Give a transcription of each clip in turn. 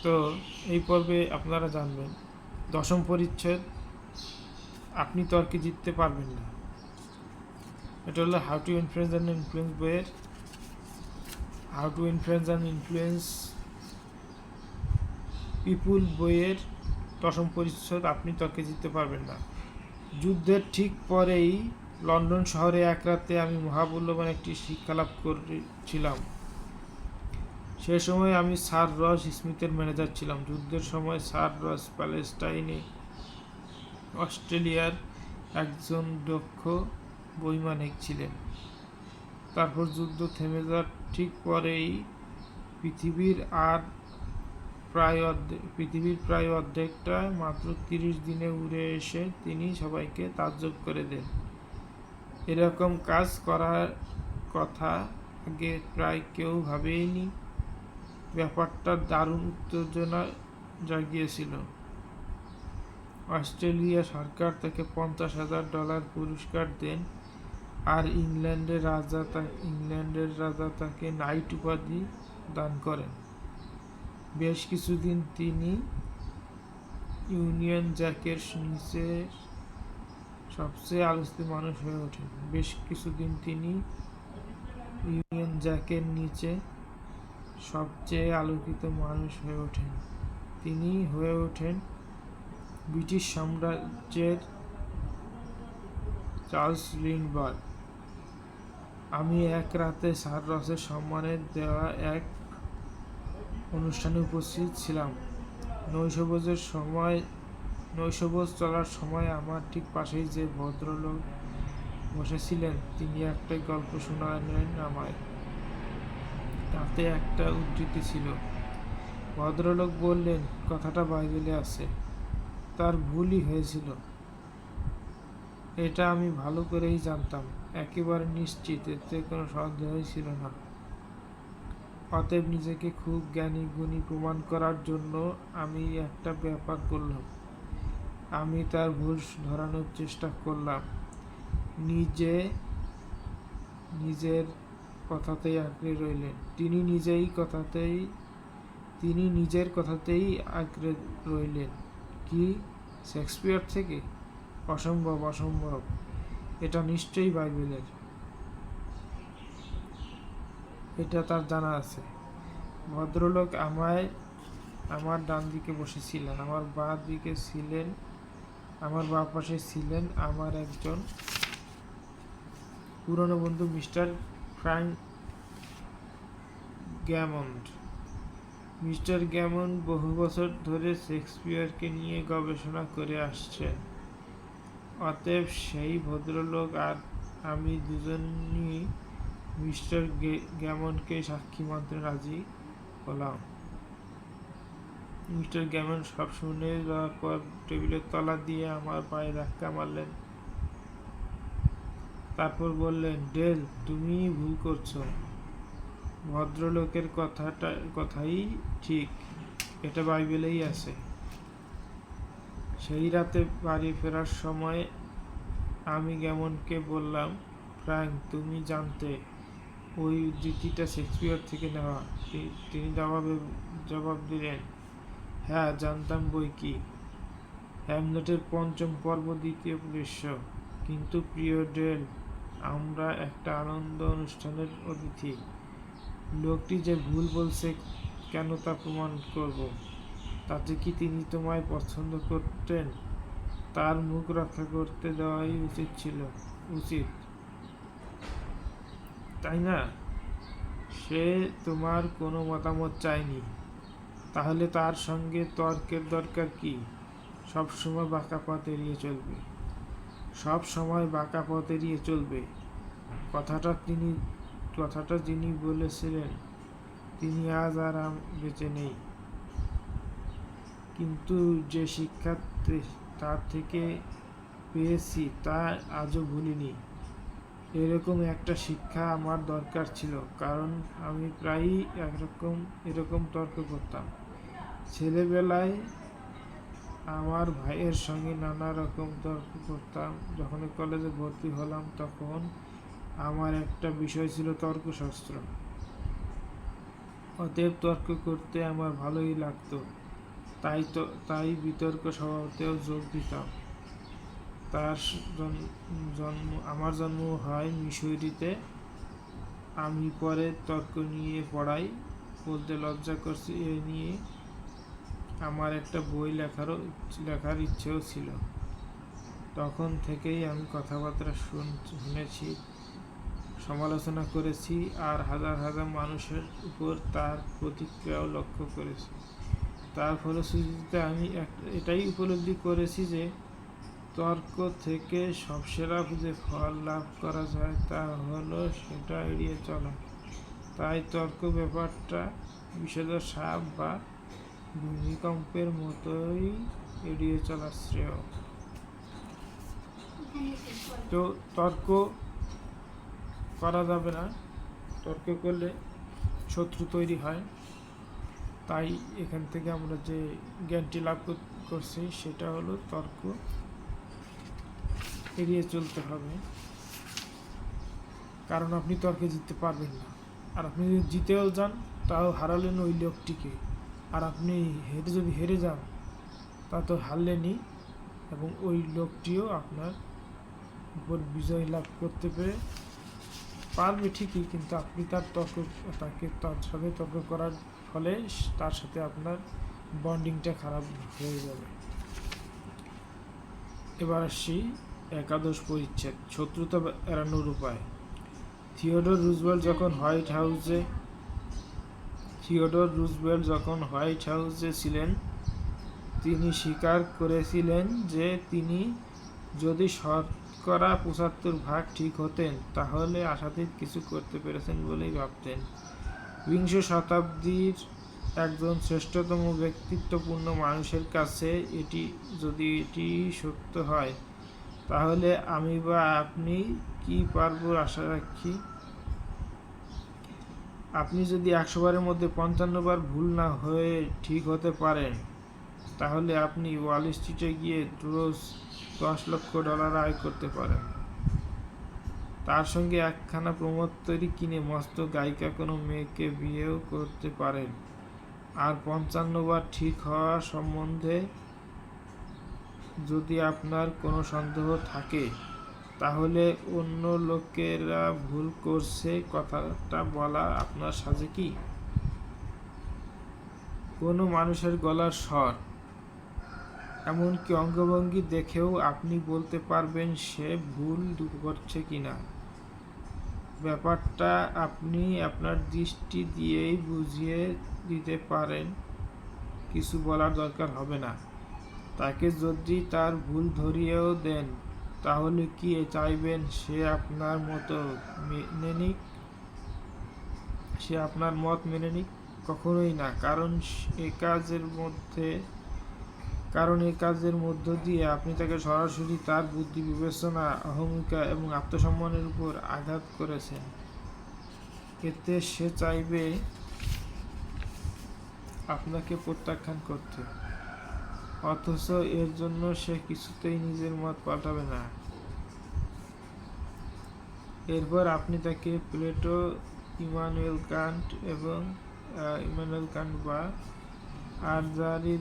তো এই পর্বে আপনারা জানবেন 10ম পরিচ্ছেদ, আপনি তর্কে জিততে পারবেন না। এটা হলো how to influence and influence বইয়ের how to influence and influence people বইয়ের 10ম পরিচ্ছেদ, আপনি তর্কে জিততে পারবেন না। যুদ্ধের ঠিক পরেই লন্ডন শহরে এক রাতে আমি মহামূল্যবান একটি শিক্ষালাভ করেছিলাম। সে সময় আমি স্যার রস স্মিথের ম্যানেজার ছিলাম। যুদ্ধের সময় স্যার রস প্যালেস্টাইনে অস্ট্রেলিয়ার একজন দক্ষ বৈমানিক ছিলেন। তারপর যুদ্ধ থেমে যাওয়ার ঠিক পরেই পৃথিবীর প্রায় অর্ধেকটা মাত্র 30 দিনে উড়ে এসে তিনি সবাইকে তাজ্জব করে দেন। এরকম কাজ করার কথা আগে প্রায় কেউ ভাবেইনি। ব্যাপারটা দারুণ উত্তেজনা জাগিয়েছিল। অস্ট্রেলিয়া সরকার তাকে $50,000 পুরস্কার দেন, আর ইংল্যান্ডের রাজা তাকে নাইট উপাধি দান করেন। বেশ কিছুদিন তিনি ইউনিয়ন জ্যাকের নিচে সবচেয়ে আলোচিত মানুষ হয়ে ওঠেন। তিনি হয়ে ওঠেন ব্রিটিশ সাম্রাজ্যের চার্লস লিন্ডবার্গ। আমি এক রাতে স্যার রসের সম্মানে দেওয়া এক অনুষ্ঠানে উপস্থিত ছিলাম। নৈশভোজ চলার সময় আমার ঠিক পাশেই যে ভদ্রলোক বসেছিলেন তিনি একটা গল্প শোনালেন আমায়। তাতে একটা উদ্ধৃতি ছিল। ভদ্রলোক বললেন, কথাটা বাইবেলে আছে। তার ভুলই হয়েছিল, এটা আমি ভালো করেই জানতাম, একেবারে নিশ্চিত, এতে কোনো সন্দেহই ছিল না। অতএব নিজেকে খুব জ্ঞানী গুণী প্রমাণ করার জন্য আমি একটা ব্যাপার করলাম। আমি তার ভুল ধরানোর চেষ্টা করলাম। নিজের কথাতেই আঁকড়ে রইলেন। তিনি নিজের কথাতেই আঁকড়ে রইলেন। কি, শেক্সপিয়ার থেকে? অসম্ভব। এটা নিশ্চয়ই বাইবেলের। এটা তার জানা আছে। ভদ্রলোক আমার ডান দিকে বসেছিলেন। আমার বাঁ পাশে ছিলেন আমার একজন পুরনো বন্ধু, মিস্টার ফ্র্যাঙ্ক গ্যামন্ড। মিস্টার গ্যামন্ড বহু বছর ধরে শেক্সপিয়ারকে নিয়ে গবেষণা করে আসছেন। অতএব সেই ভদ্রলোক আর আমি দুজনই মিস্টার গ্যামন্ডকে সাক্ষী মানতে রাজি হলাম। মিস্টার গ্যামন্ড সব শুনে যাওয়ার পর টেবিলের তলা দিয়ে আমার পায়ে ধাক্কা মারলেন। তারপর বললেন, ডেল, তুমি ভুল করছো। ভদ্রলোকের কথাই ঠিক, এটা বাইবেলেই আছে। সেই রাতে বাড়ি ফেরার সময় আমি গ্যামন্ডকে বললাম, ফ্র্যাঙ্ক, তুমি জানতে ওই উদ্ধৃতিটা শেক্সপিয়ার থেকে নেওয়া? তিনি জবাব দিলেন, হ্যাঁ, জানতাম বৈকি। হ্যামলেটের 5ম পর্ব, 2য় দৃশ্য। কিন্তু প্রিয় ডেল, আমরা একটা আনন্দ অনুষ্ঠানের অতিথি। লোকটি যে ভুল বলছে কেন তা প্রমাণ করব। তাতে কি তিনি তোমায় পছন্দ করতেন? তার মুখ রক্ষা করতে দেওয়াই উচিত, তাই না? সে তোমার কোনো মতামত চায়নি। তাহলে তার সঙ্গে তর্কের দরকার কি? সব সময় বাঁকা পথ এড়িয়ে চলবে। কথাটা যিনি বলেছিলেন তিনি আজ আর বেঁচে নেই, কিন্তু যে শিক্ষা তার থেকে পেয়েছি তা আজও ভুলিনি। এরকম একটা শিক্ষা আমার দরকার ছিল, কারণ আমি প্রায়ই এরকম তর্ক করতাম। ছেলেবেলায় আমার ভাইয়ের সঙ্গে নানা রকম তর্ক করতাম। যখন কলেজে ভর্তি হলাম তখন আমার একটা বিষয় ছিল তর্কশাস্ত্র। অতএব তর্ক করতে আমার ভালোই লাগতো। তাই বিতর্ক সভাতেও যোগ দিতাম। আমার জন্ম হয় মিসৌরিতে। আমি পরে তর্ক নিয়ে পড়াই, বলতে লজ্জা করছি। এ নিয়ে আমার একটা বই লেখার ইচ্ছেও ছিল। তখন থেকেই আমি কথাবার্তা শুনেছি, সমালোচনা করেছি, আর হাজার হাজার মানুষের উপর তার প্রতিক্রিয়াও লক্ষ্য করেছি। তার ফলশ্রুতিতে আমি এটাই উপলব্ধি করেছি যে তর্ক থেকে সবসেরা যে ফল লাভ করা যায় তা হলো সেটা এড়িয়ে চলা। তাই তর্ক ব্যাপারটা বিষধর সাপ বা ভূমিকম্পের মতোই এড়িয়ে চলা শ্রেয়। তো তর্ক করা যাবে না, তর্ক করলে শত্রু তৈরি হয়। তাই এখান থেকে আমরা যে জ্ঞানটি লাভ করছি সেটা হলো তর্ক এড়িয়ে চলতে হবে, কারণ আপনি তর্কে জিততে পারবেন না। আর আপনি যদি জিতেও যান তাও হারালেন ওই লোকটিকে, আর আপনি যদি হেরে যান তা তো হারলেনই, এবং ওই লোকটিও আপনার উপর বিজয় লাভ করতে পারবে ঠিকই, কিন্তু আপনি তার সাথে তর্ক করার ফলে তার সাথে আপনার বন্ডিংটা খারাপ হয়ে যাবে। এবার আসছি একাদশ পরিচ্ছেদ, শত্রুতা এড়ানোর উপায়। থিওডোর রুজভেল্ট যখন হোয়াইট হাউসে ছিলেন, তিনি স্বীকার করেছিলেন যে তিনি যদি শতকরা ৭৫% ঠিক হতেন তাহলে আশাতীত কিছু করতে পেরেছেন বলেই ভাবতেন। বিংশ শতাব্দীর একজন শ্রেষ্ঠতম ব্যক্তিত্বপূর্ণ মানুষের কাছে এটি সত্য হয়, তাহলে আমি বা আপনি কি পারবো আশা রাখি? আপনি যদি ১০০ বারের মধ্যে ৫৫ বার ভুল না হয়ে ঠিক হতে পারেন, তাহলে আপনি ওয়াল স্ট্রিটে গিয়ে রোজ $১০ লাখ আয় করতে পারেন। তার সঙ্গে একখানা প্রমোদতরী কিনে মস্ত গায়িকা কোনো মেয়েকে বিয়েও করতে পারেন। আর ৫৫ বার ঠিক হওয়া সম্বন্ধে যদি আপনার কোনো সন্দেহ থাকে, তাহলে অন্য লোকেরা ভুল করছে কথাটা বলা আপনার সাজে কি? কোনো মানুষের গলার স্বর, এমনকি অঙ্গভঙ্গি দেখেও আপনি বলতে পারবেন সে ভুল করছে কিনা। ব্যাপারটা আপনি আপনার দৃষ্টি দিয়েই বুঝিয়ে দিতে পারেন, কিছু বলার দরকার হবে না। তাকে যদি তার ভুল ধরিয়েও দেন, তাহলে কি চাইবেন সে আপনার মত মেনে নিক? কখনোই না, কারণ এ কাজের মধ্য দিয়ে আপনি তাকে সরাসরি তার বুদ্ধি, বিবেচনা, অহমিকা এবং আত্মসম্মানের উপর আঘাত করেছেন। এতে সে চাইবে আপনাকে প্রত্যাখ্যান করতে, অথচ এর জন্য সে কিছুতেই নিজের মত পাল্টাবে না। এরপর আপনি তাকে প্লেটো, ইমানুয়েল কান্ট বা আর্যারি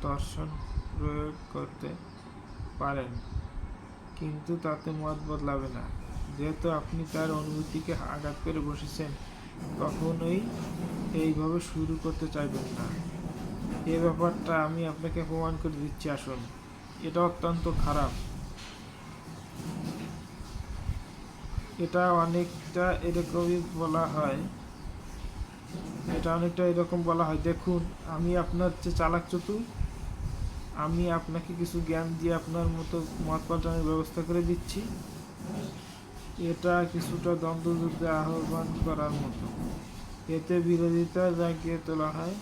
দর্শন প্রয়োগ করতে পারেন, কিন্তু তাতে মত বদলাবে না। যেহেতু আপনি তার অনুভূতিকে আঘাত করে বসেছেন, কখনোই এইভাবে শুরু করতে চাইবেন না। এ ব্যাপারটা আমি আপনাকে প্রমাণ করে দিচ্ছি, আসুন। এটা অত্যন্ত খারাপ। এটা অনেকটা এরকম বলা হয়, দেখুন আমি আপনার চেয়ে চালাক চতুর, আমি আপনাকে কিছু জ্ঞান দিয়ে আপনার মতো মত পাল্টানোর ব্যবস্থা করে দিচ্ছি। এটা কিছুটা দ্বন্দ্বযুদ্ধে আহ্বান করার মতো। এতে বিরোধিতা জাগিয়ে তোলা হয়।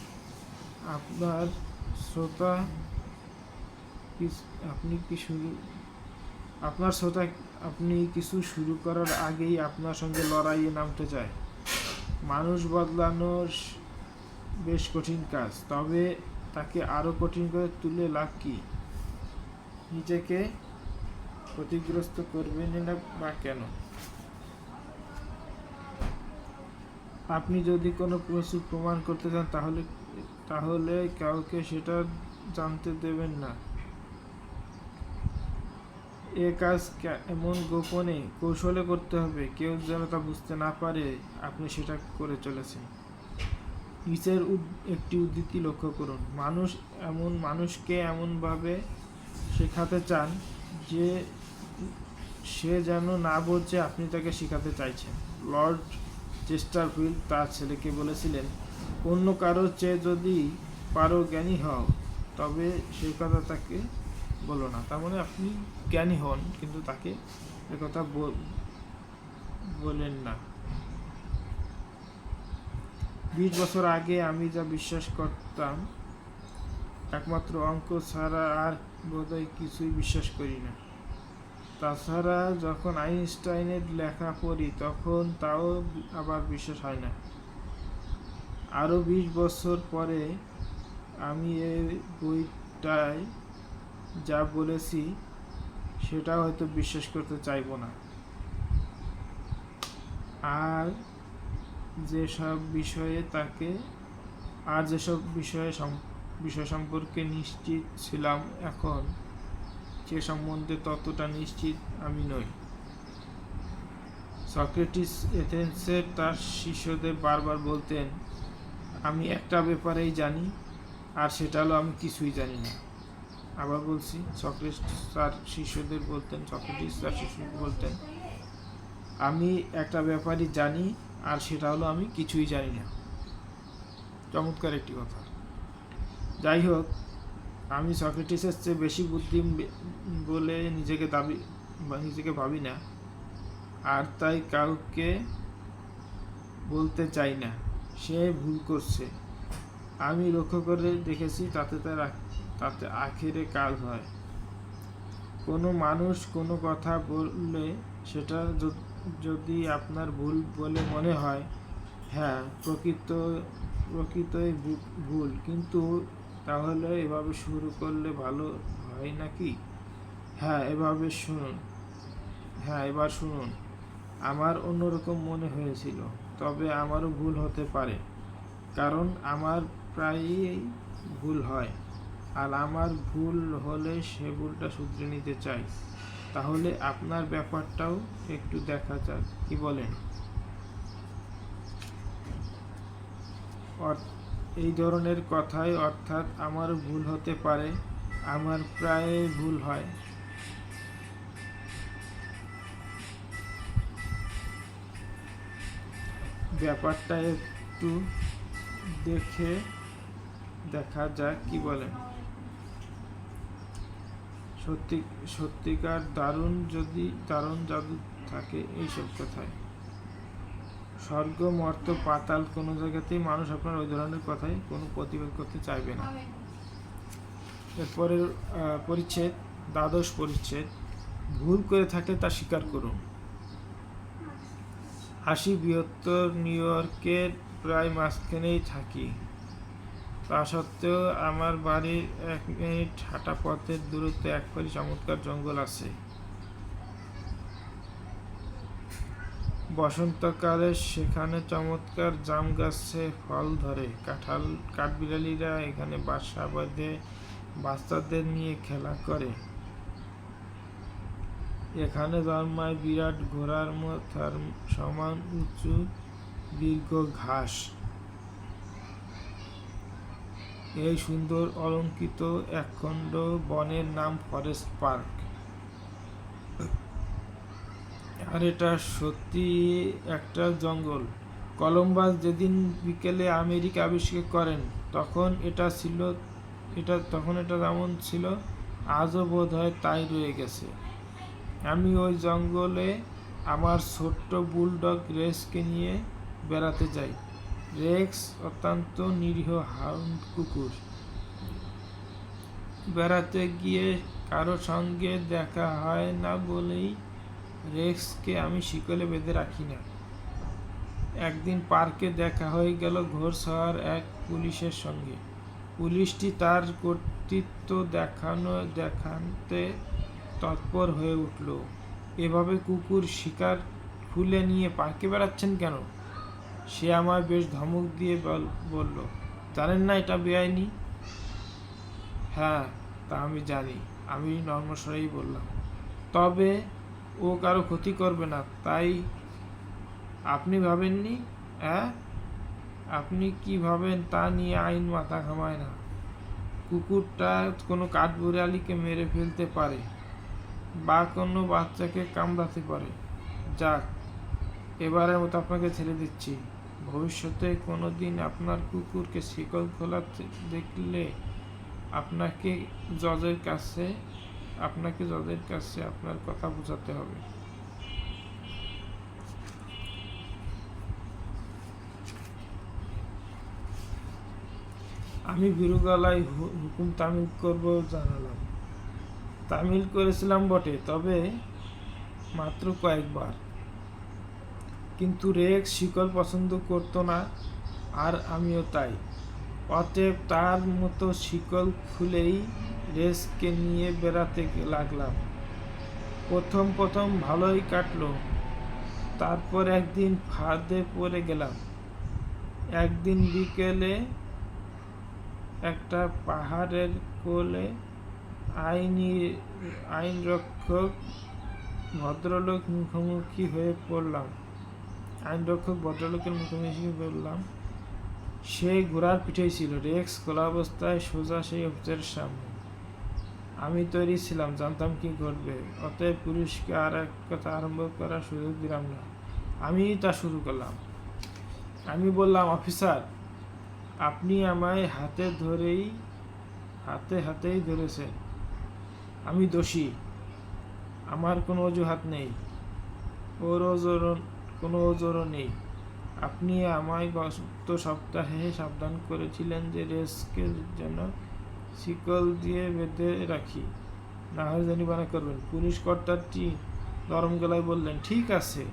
আপনি কিছু শুরু করার আগেই আপনার সঙ্গে লড়াইয়ে নামতে চায়। মানুষ বদলানো বেশ কঠিন কাজ, তবে তাকে আরো কঠিন করে তুলে লাভ কি? নিজেকে ক্ষতিগ্রস্ত করবেন না বা কেন? আপনি যদি কোনো কিছু প্রমাণ করতে চান তাহলে কাউকে সেটা জানতে দেবেন না। এ কাজ এমন গোপনে কৌশলে করতে হবে কেউ যেন তা বুঝতে না পারে আপনি সেটা করে চলেছেন। নিচের একটি উদ্ধৃতি লক্ষ্য করুন। মানুষকে এমনভাবে শেখাতে চান যে সে যেন না বোঝে আপনি তাকে শেখাতে চাইছেন। লর্ড চেস্টারফিল্ড তার ছেলেকে বলেছিলেন, অন্য কারো চেয়ে যদি পারো জ্ঞানী হও তবে সেই কথা তাকে বলো না। তার মানে আপনি জ্ঞানী হন কিন্তু তাকে একথা বলেন না। 20 বছর আগে আমি যা বিশ্বাস করতাম একমাত্র অঙ্ক ছাড়া আর বোধহয় কিছুই বিশ্বাস করি না। তাছাড়া যখন আইনস্টাইনের লেখা পড়ি তখন তাও আবার বিশ্বাস হয় না। আরও 20 বছর পরে আমি এই বইটায় যা বলেছি সেটা হয়তো বিশ্বাস করতে চাইব না। আর যেসব বিষয় সম্পর্কে নিশ্চিত ছিলাম এখন সে সম্বন্ধে ততটা নিশ্চিত আমি নই। সক্রেটিস এথেন্সের তার শিষ্যদের বারবার বলতেন, আমি একটা ব্যাপারেই জানি আর সেটা হলো আমি কিছুই জানি না। আবার বলছি, সক্রেটিস তার শিষ্যদের বলতেন, আমি একটা ব্যাপারই জানি আর সেটা হলো আমি কিছুই জানি না। চমৎকার একটি কথা। যাই হোক, আমি সক্রেটিসের চেয়ে বেশি বুদ্ধি বলে নিজেকে ভাবি না, আর তাই কাউকে বলতে চাই না সে ভুল করছে। আমি লক্ষ্য করে দেখেছি তাতে আখেরে কাজ হয়। কোনো মানুষ কোনো কথা বললে সেটা যদি আপনার ভুল বলে মনে হয়, হ্যাঁ প্রকৃতই ভুল, কিন্তু তাহলে এভাবে শুরু করলে ভালো হয় নাকি? হ্যাঁ এবার শুনুন, আমার অন্যরকম মনে হয়েছিল, তবে আমারও ভুল হতে পারে, কারণ আমার প্রায়ই ভুল হয়, আর আমার ভুল হলে সে ভুলটা শুধরে নিতে চাই। তাহলে আপনার ব্যাপারটাও একটু দেখা যাক, কি বলেন? এই ধরনের কথায়, অর্থাৎ আমারও ভুল হতে পারে, আমার প্রায় ভুল হয়, ব্যাপারটা একটু দেখা যাক, কি বলেন? সত্যিকার দারুণ জাদু থাকে এইসব কথায়। স্বর্গ, মর্ত, পাতাল কোনো জায়গাতেই মানুষ আপনার ওই ধরনের কথায় কোনো প্রতিবাদ করতে চাইবে না। এরপরের পরিচ্ছেদ, 12 পরিচ্ছেদ, ভুল করে থাকলে তা স্বীকার করুন। 80 বৃহত্তর নিউ ইয়র্কের প্রায় মাঝখানেই থাকি। তা সত্ত্বেও আমার বাড়ির 1 মিনিট হাঁটা পথের দূরত্বে এক পারি চমৎকার জঙ্গল আছে। বসন্তকালে সেখানে চমৎকার জাম গাছে ফল ধরে। কাঠবিড়ালিরা এখানে বাসা বাঁধে বাচ্চাদের নিয়ে খেলা করে। এখানে জন্মায় বিরাট ঘোড়ার মাথার সমান উঁচু দীর্ঘ ঘাস। এই সুন্দর অলঙ্কৃত একখণ্ড বনের নাম ফরেস্ট পার্ক। আর এটা সত্যি একটা জঙ্গল। কলম্বাস যেদিন বিকেলে আমেরিকা আবিষ্কার করেন তখন এটা যেমন ছিল আজও বোধ হয় তাই রয়ে গেছে। আমি ওই জঙ্গলে আমার ছোট্ট বুলডগ রেক্সকে নিয়ে বেড়াতে যাই। রেক্স অত্যন্ত নিরীহ হাউন্ড কুকুর। বেড়াতে গিয়ে কারো সঙ্গে দেখা হয় না বলেই রেক্সকে আমি শিকলে বেঁধে রাখি না। একদিন পার্কে দেখা হয়ে গেল ঘোড়সওয়ার এক পুলিশের সঙ্গে। পুলিশটি তার কর্তৃত্ব দেখাতে তৎপর হয়ে উঠল। এভাবে কুকুর শিকার খুলে নিয়ে পার্কে বেড়াচ্ছেন কেন? সে আমায় বেশ ধমক দিয়ে বলল, জানেন না এটা বেআইনি? হ্যাঁ, তা আমি জানি, আমি নর্মস্বরেই বললাম। তবে ও কারো ক্ষতি করবে না, তাই আপনি ভাবেননি? হ্যাঁ, আপনি কি ভাবেন তা নিয়ে আইন মাথা ঘামায় না। কুকুরটা কোনো কাঠবিড়ালিকে মেরে ফেলতে পারে বা কোনো বাচ্চাকে কামড়াতে পারে। যাক, এবারের মতো আপনাকে ছেড়ে দিচ্ছি। ভবিষ্যতে কোনো দিন আপনার কুকুরকে শিকল খোলাতে দেখলে আপনাকে জজের কাছে আপনার কথা বোঝাতে হবে। আমি ভীরু গলায় হুকুম তামিল করব জানালাম। তামিল করেছিলাম বটে, তবে মাত্র কয়েকবার। কিন্তু রেক্স শিকল পছন্দ করতো না, আর আমিও তাই। অতএব তার মতো শিকল খুলেই রেক্সকে নিয়ে বেড়াতে লাগলাম। প্রথম ভালোই কাটলো, তারপর একদিন ফাঁদে পড়ে গেলাম। একদিন বিকেলে একটা পাহাড়ের কোলে আইনরক্ষক ভদ্রলোকের মুখোমুখি বললাম। সে ঘোড়ার পিঠেই ছিল, রেক্স খোলা অবস্থায় সোজা সেই অফিসারের সামনে। আমি তৈরি ছিলাম, জানতাম কি ঘটবে, অতএব পুলিশকে আর এক কথা আরম্ভ করার সুযোগ দিলাম না। আমি তা শুরু করলাম। আমি বললাম, অফিসার, আপনি আমায় হাতেই ধরেছেন। আমি দোষী, আমার কোনো অজুহাত নেই, ওর কোনো ওজোরও নেই। আপনি আমায় গত সপ্তাহে সাবধান করেছিলেন যে রেক্সকে যেন শিকল দিয়ে বেঁধে রাখি, না হয় জরিমানা করবেন। পুলিশ কর্তাটি নরম গলায় বললেন, ঠিক আছে,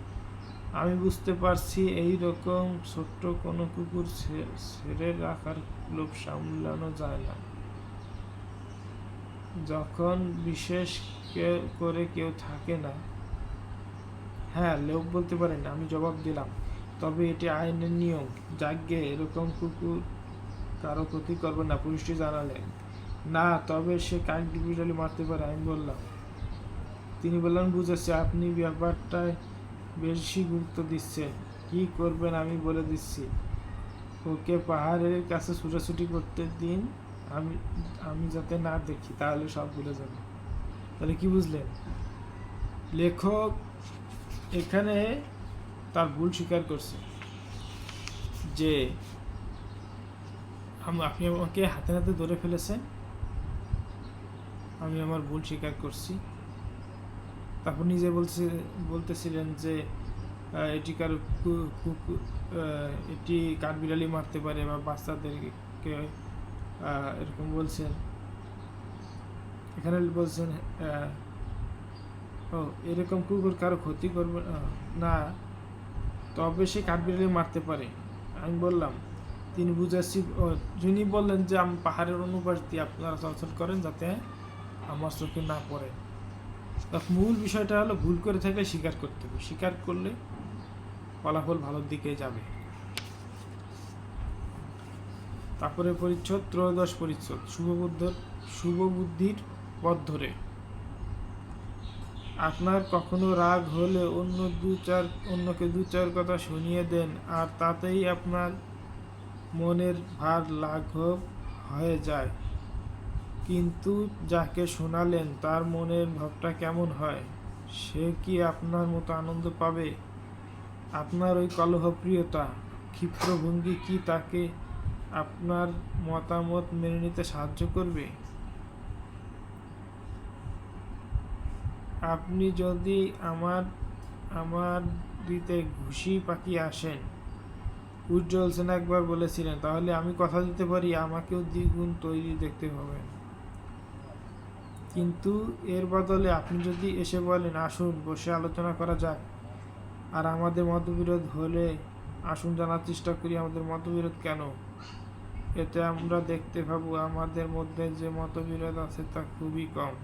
আমি বুঝতে পারছি এই রকম ছোট্ট কোনো কুকুর ছেড়ে রাখার লোভ সামলানো যায় না, যখন বিশেষ করে কেউ থাকে না। হ্যাঁ, লোভ বলতে পারেন, আমি জবাব দিলাম। তবে এটি আইনের নিয়ম। যাকগে, এরকম কুকুর কারো ক্ষতি করবে না। পুলিশটি জানালেন, না, তবে সে কাঠবিড়ালি মারতে পারে। আমি বললাম। তিনি বললেন, বুঝেছি, আপনি ব্যাপারটায় বেশি গুরুত্ব দিচ্ছেন। কি করবেন আমি বলে দিচ্ছি। ওকে পাহাড়ের কাছে ছুটাছুটি করতে দিন, আমি যাতে না দেখি, তাহলে সব ভুলে যাবে। তাহলে কি বুঝলেন? লেখক এখানে তার ভুল স্বীকার করছে যে আপনি আমাকে হাতে হাতে ধরে ফেলেছেন, আমি আমার ভুল স্বীকার করছি। তারপর নিজে বলতেছিলেন যে এটি কাঠবিড়ালি মারতে পারে বা বাচ্চাদেরকে এরকম বলছেন। এখানে বলছেন এরকম কুকুর কারো ক্ষতি করবে না, তবে সে কাঠবিড়ালি মারতে পারে। আমি বললাম, তিনি যিনি বললেন যে আমি পাহাড়ের অনুপাশ দিয়ে আপনারা চলাচল করেন যাতে আমার চোখে না পড়ে। মূল বিষয়টা হলো, ভুল করে থাকলে স্বীকার করতে হবে, স্বীকার করলে ফলাফল ভালোর দিকে যাবে। তারপরে পরিচ্ছদ 13 পরিচ্ছদ শুভবুদ্ধির পথ ধরে। আপনার কখনো রাগ হলে অন্যকে দু চার কথা শুনিয়ে দেন, আর তাতেই আপনার মনের ভার লাঘব হয়ে যায়। কিন্তু যাকে শোনালেন তার মনের ভাবটা কেমন হয়? সে কি আপনার মতো আনন্দ পাবে? আপনার ওই কলহপ্রিয়তা, ক্ষিপ্র ভঙ্গি কি তাকে আপনার মতামত মেনে নিতে সাহায্য করবে? আপনি যদি আমার দিতে ঘুষি পাকিয়ে আসেন, উজ্জ্বল সেন একবার বলেছিলেন, তাহলে আমি কথা দিতে পারি আমাকেও দ্বিগুণ তৈরি দেখতে হবে। কিন্তু এর বদলে আপনি যদি এসে বলেন, আসুন বসে আলোচনা করা যাক, আর আমাদের মতবিরোধ হলে আসুন জানার চেষ্টা করি আমাদের মতবিরোধ কেন। এতে আমরা দেখতে পাবো আমাদের মধ্যে যে মতবিরোধ আছে তা খুবই কম।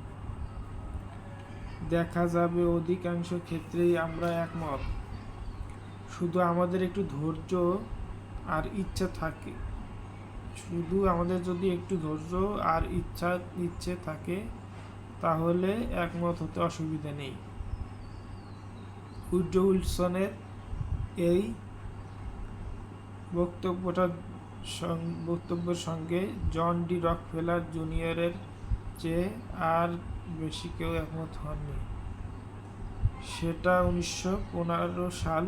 দেখা যাবে অধিকাংশ ক্ষেত্রেই আমরা একমত। শুধু আমাদের একটু ধৈর্য আর ইচ্ছা থাকে, শুধু আমাদের যদি একটু ধৈর্য আর ইচ্ছে থাকে তাহলে একমত হতে অসুবিধা নেই। উড্রো উইলসনের এই বক্তব্যের সঙ্গে জন ডি রকফেলার জুনিয়রের চেয়ে আর বেশি কেউ একমত হননি। সেটা 1915 সাল।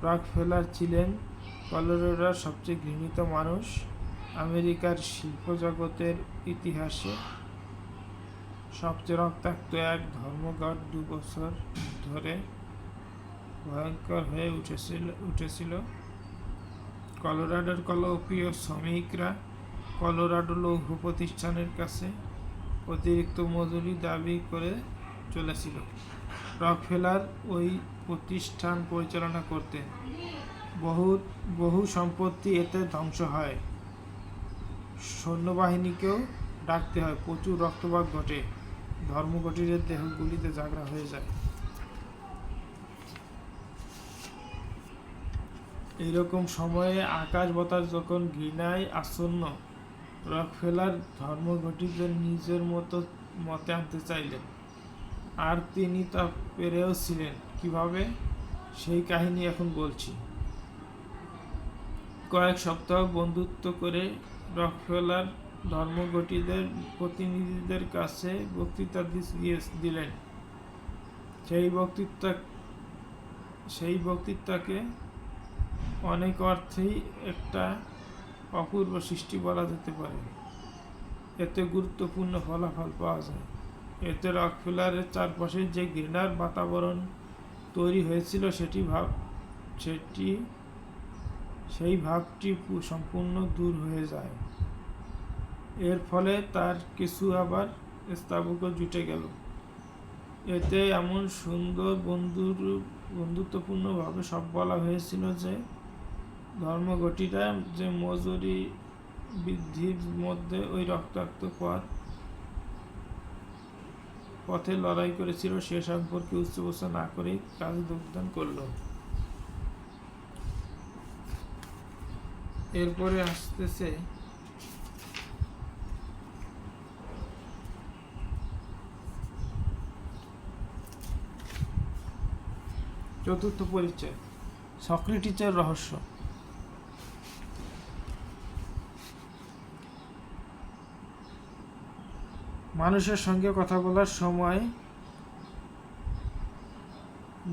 রকফেলার ছিলেন কলোরাডোর সবচেয়ে ঘৃণিত মানুষ। আমেরিকার শিল্প জগতের ইতিহাসে সবচেয়ে রক্তাক্ত এক ধর্মঘট 2 বছর ধরে ভয়ঙ্কর হয়ে উঠেছিল। কলোরাডোর কলম্বিয়া শ্রমিকরা কলোরাডো লৌহ প্রতিষ্ঠানের কাছে অতিরিক্ত মজুরি দাবি করে চলেছিল। রকফেলার ওই প্রতিষ্ঠান পরিচালনা করতেন। বহু সম্পত্তি এতে ধ্বংস হয়, সৈন্যবাহিনীকেও ডাকতে হয়, প্রচুর রক্তপাত ঘটে, ধর্মঘটীদের দেহগুলিতে ঝাগড়া হয়ে যায়। এইরকম সময়ে আকাশ বাতাস যখন ঘৃণায় আচ্ছন্ন, রকফেলার ধর্মঘটীদের নিজের মতে আনতে চাইলেন, আর তিনি তা পেরেও ছিলেন। কিভাবে, সেই কাহিনী এখন বলছি। কয়েক সপ্তাহ বন্ধুত্ব করে রকফেলার ধর্মঘটীদের প্রতিনিধিদের কাছে বক্তৃতা দিলেন। সেই বক্তৃতাকে অনেক অর্থেই একটা অপূর্ব সৃষ্টি বলা যেতে পারে। এতে গুরুত্বপূর্ণ ফলাফল পাওয়া যায়। এতে রকফেলারের চারপাশে যে ঘৃণার বাতাবরণ তৈরি হয়েছিল সেই ভাবটি সম্পূর্ণ দূর হয়ে যায়। এর ফলে তার কিছু আবার স্থাবকও জুটে গেল। এতে এমন সুন্দর বন্ধুত্বপূর্ণভাবে সব বলা হয়েছিল যে ধর্মঘটীরা যে মজুরি বৃদ্ধির মধ্যে ওই রক্তাক্ত পথে লড়াই করেছিল সে সম্পর্কে উচ্চবাচ্য না করেই কাজে যোগদান করল। এরপরে আসতেছে চতুর্থ পরিচয়, সক্রেটিসের রহস্য। মানুষের সঙ্গে কথা বলার সময়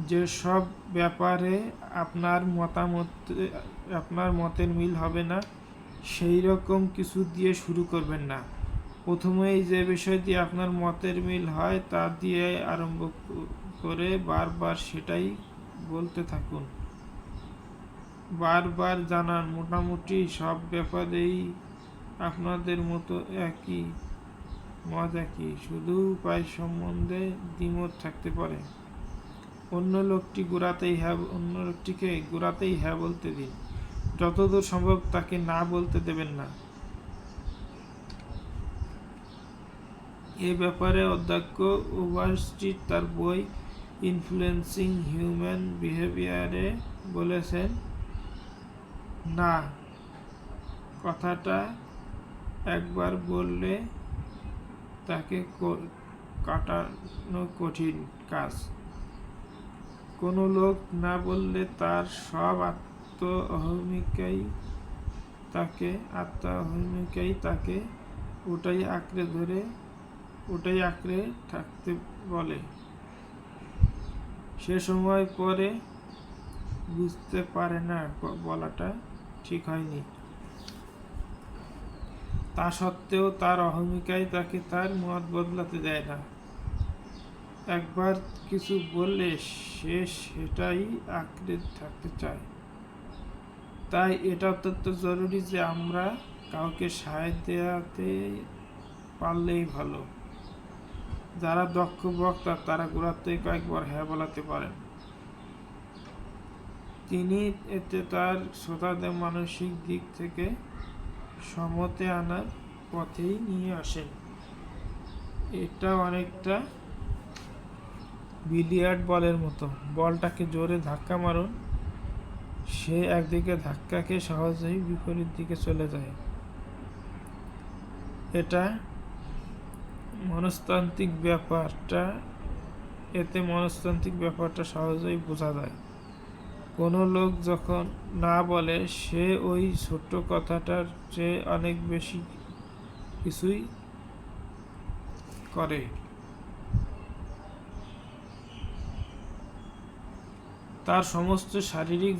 যেসব ব্যাপারে আপনার মতের মিল হবে না, সেই রকম কিছু দিয়ে শুরু করবেন না। প্রথমেই যে বিষয় দিয়ে আপনার মতের মিল হয় তা দিয়ে আরম্ভ করে বারবার সেটাই বলতে থাকুন। বারবার জানান, মোটামুটি সব ব্যাপারেই আপনাদের মতো একই মত, শুধু উপায় সম্বন্ধে দ্বিমত থাকতে পারে। অন্য লোকটিকে গোড়াতেই হ্যাঁ বলতে দিন, যতদূর সম্ভব তাকে না বলতে দেবেন না। এ ব্যাপারে অধ্যক্ষ ওভারস্ট্রিট তার বই ইনফ্লুয়েন্সিং হিউম্যান বিহেভিয়ারে বলেছেন, না কথাটা একবার বললে তাকে কাটানো কঠিন কাজ। কোনো লোক না বললে তার সব আত্ম-অহমিকাই তাকে ওটাই আঁকড়ে থাকতে বলে। সে সময় পরে বুঝতে পারে না বলাটা ঠিক হয়নি। তা সত্ত্বেও তার অহমিকাই তাকে তার মত বদলাতে দেয় না। একবার কিছু বললে সে সেটাই আঁকড়ে থাকতে চায়। তাই এটা অত্যন্ত জরুরি যে আমরা কাউকে সায় দেওয়াতে পারলেই ভালো। যারা দক্ষ বক্তা তারা গোড়াতে কয়েকবার হ্যাঁ বলাতে পারেন। তিনি এতে তার শ্রোতাদের মানসিক দিক থেকে সমতে আনার পথেই নিয়ে আসেন। এটা অনেকটা বিলিয়ার্ড বলের মতো। বলটাকে জোরে ধাক্কা মারুন, সে একদিকে ধাক্কা খেয়ে সহজেই বিপরীত দিকে চলে যায়। এটা মনস্তান্ত্রিক ব্যাপারটা সহজেই বোঝা যায়। কোনো লোক যখন না বলে, সে ওই ছোট্ট কথাটার চেয়ে অনেক বেশি কিছুই করে। তার সমস্ত শারীরিক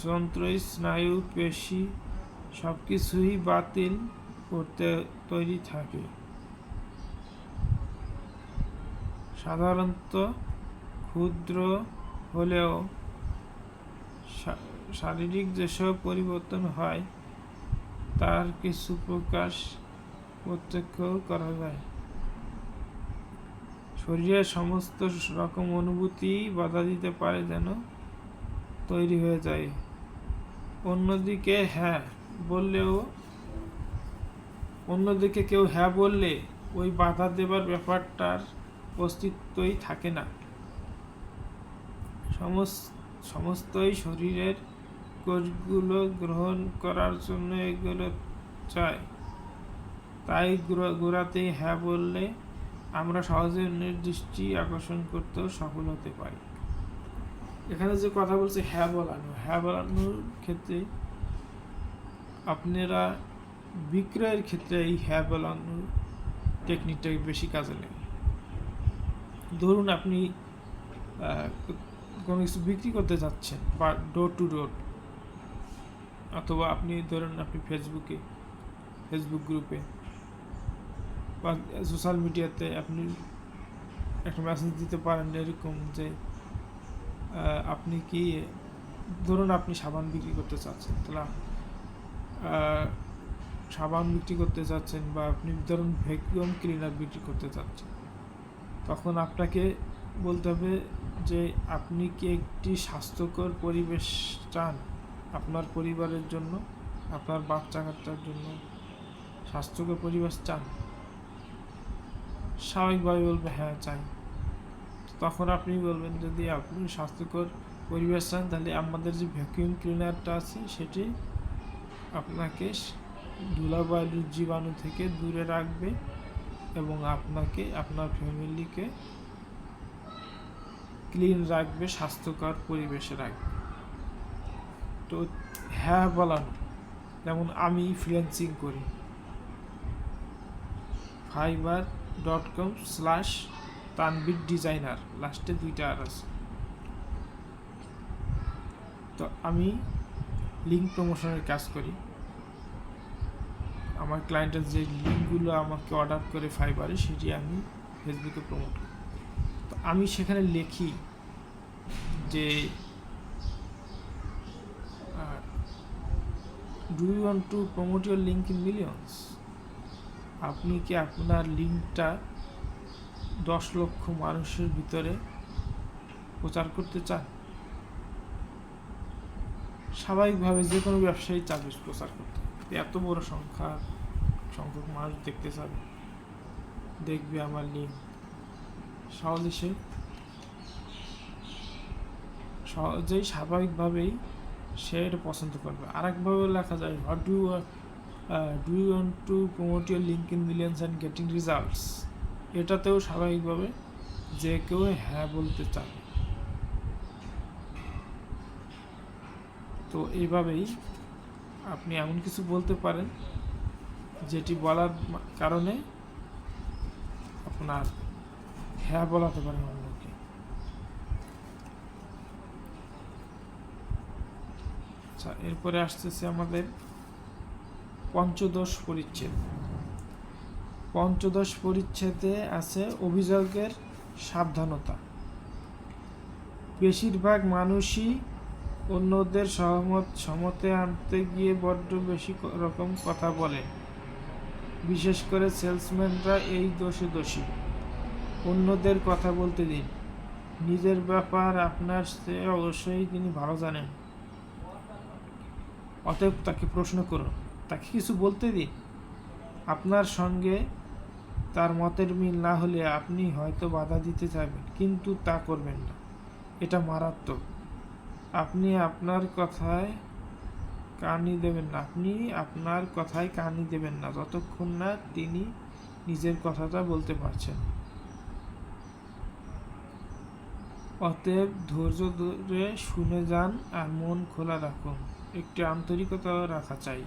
যন্ত্রই, স্নায়ু, পেশি সবকিছুই বাতিল করতে তৈরি থাকে। সাধারণত ক্ষুদ্র হলেও শারীরিক যেসব পরিবর্তন হয়, তার কিছু প্রকাশ প্রত্যক্ষ করা যায়। শরীরের সমস্ত রকম অনুভূতি বাধা দিতে পারে যেন তৈরি হয়ে যায়। অন্যদিকে কেউ হ্যাঁ বললে ওই বাধা দেবার ব্যাপারটার অস্তিত্বই থাকে না। সমস্তই শরীরের কোষগুলো গ্রহণ করার জন্য এগুলো চায়। তাই গোড়াতেই হ্যাঁ বললে আমরা সহজে অন্যের দৃষ্টি আকর্ষণ করতেও সফল হতে পারি। এখানে যে কথা বলছে হ্যাঁ বলানোর ক্ষেত্রে, আপনারা বিক্রয়ের ক্ষেত্রে এই হ্যাঁ বলানোর টেকনিকটা বেশি কাজে লাগে। ধরুন আপনি কোনো কিছু বিক্রি করতে যাচ্ছেন, বা ডোর টু ডোর, অথবা আপনি ধরুন আপনি ফেসবুক গ্রুপে বা সোশ্যাল মিডিয়াতে আপনি একটা মেসেজ দিতে পারেন এরকম যে আপনি কি, ধরুন আপনি সাবান বিক্রি করতে চাচ্ছেন, তাহলে সাবান বিক্রি করতে চাচ্ছেন, বা আপনি ধরুন ভ্যাকুয়াম ক্লিনার বিক্রি করতে চাচ্ছেন, তখন আপনাকে বলতে হবে যে আপনি কি একটি স্বাস্থ্যকর পরিবেশ চান আপনার পরিবারের জন্য, আপনার বাচ্চা কাচ্চার জন্য স্বাস্থ্যকর পরিবেশ চান? স্বাভাবিকভাবে বলবে হ্যাঁ চাই। তখন আপনি বলবেন যদি আপনি স্বাস্থ্যকর পরিবেশ চান, তাহলে আমাদের যে ভ্যাকুয়াম ক্লিনারটা আছে সেটি আপনাকে ধুলাবালির জীবাণু থেকে দূরে রাখবে এবং আপনাকে, আপনার ফ্যামিলিকে ক্লিন রাখবে, স্বাস্থ্যকর পরিবেশে রাখবে। তো হ্যাঁ বলানো, যেমন আমি ফ্রিল্যান্সিং করি, fiverr.com/তানভীর ডিজাইনার, লাস্টে 2টা আর আছে। তো আমি লিঙ্ক প্রমোশনের কাজ করি। আমার ক্লায়েন্টের যে লিঙ্কগুলো আমাকে অর্ডার করে ফাইবারে, সেটি আমি ফেসবুকে প্রমোট করি। তো আমি সেখানে লিখি যে do you want to promote your link in millions? আপনি কি আপনার লিঙ্কটা 10 লক্ষ মানুষের ভিতরে প্রচার করতে চান? স্বাভাবিকভাবে যে কোনো ব্যবসায়ী চাবে প্রচার করতে, এত বড় সংখ্যক মানুষ দেখতে চাবে, দেখবে আমার লিঙ্ক, সহজেই স্বাভাবিকভাবেই সে এটা পছন্দ করবে। আরেকভাবে লেখা যায়, what do you want to promote your link in millions and getting results? এটাতেও স্বাভাবিকভাবে যে কেউ হ্যাঁ বলতে চাবে। তো এইভাবেই আপনি এমন কিছু বলতে পারেন যেটি বলার কারণে আপনার হ্যাঁ বলাতে পারেন অন্যকে। আচ্ছা, এরপরে আসতেছে আমাদের পঞ্চদশ পরিচ্ছেদে আছে অভিযোগের সাবধানতা। বেশিরভাগ মানুষই অন্যদের সমতে আনতে গিয়ে বড্ড বেশি রকম কথা বলে। বিশেষ করে সেলসম্যানরা এই দোষী। অন্যদের কথা বলতে দিন, নিজের ব্যাপার আপনার চেয়ে অবশ্যই তিনি ভালো জানেন। অতএব তাকে প্রশ্ন করুন, তাকে কিছু বলতে দিন। আপনার সঙ্গে তার মতের মিল না হলে আপনি হয়তো বাধা দিতে চাইবেন, কিন্তু তা করবেন না, এটা মারাত্মক। আপনি আপনার কথায় কানই দেবেন না যতক্ষণ না তিনি নিজের কথাটা বলতে পারছেন। অতএব ধৈর্য ধরে শুনে যান আর মন খোলা রাখুন। একটু আন্তরিকতাও রাখা চাই।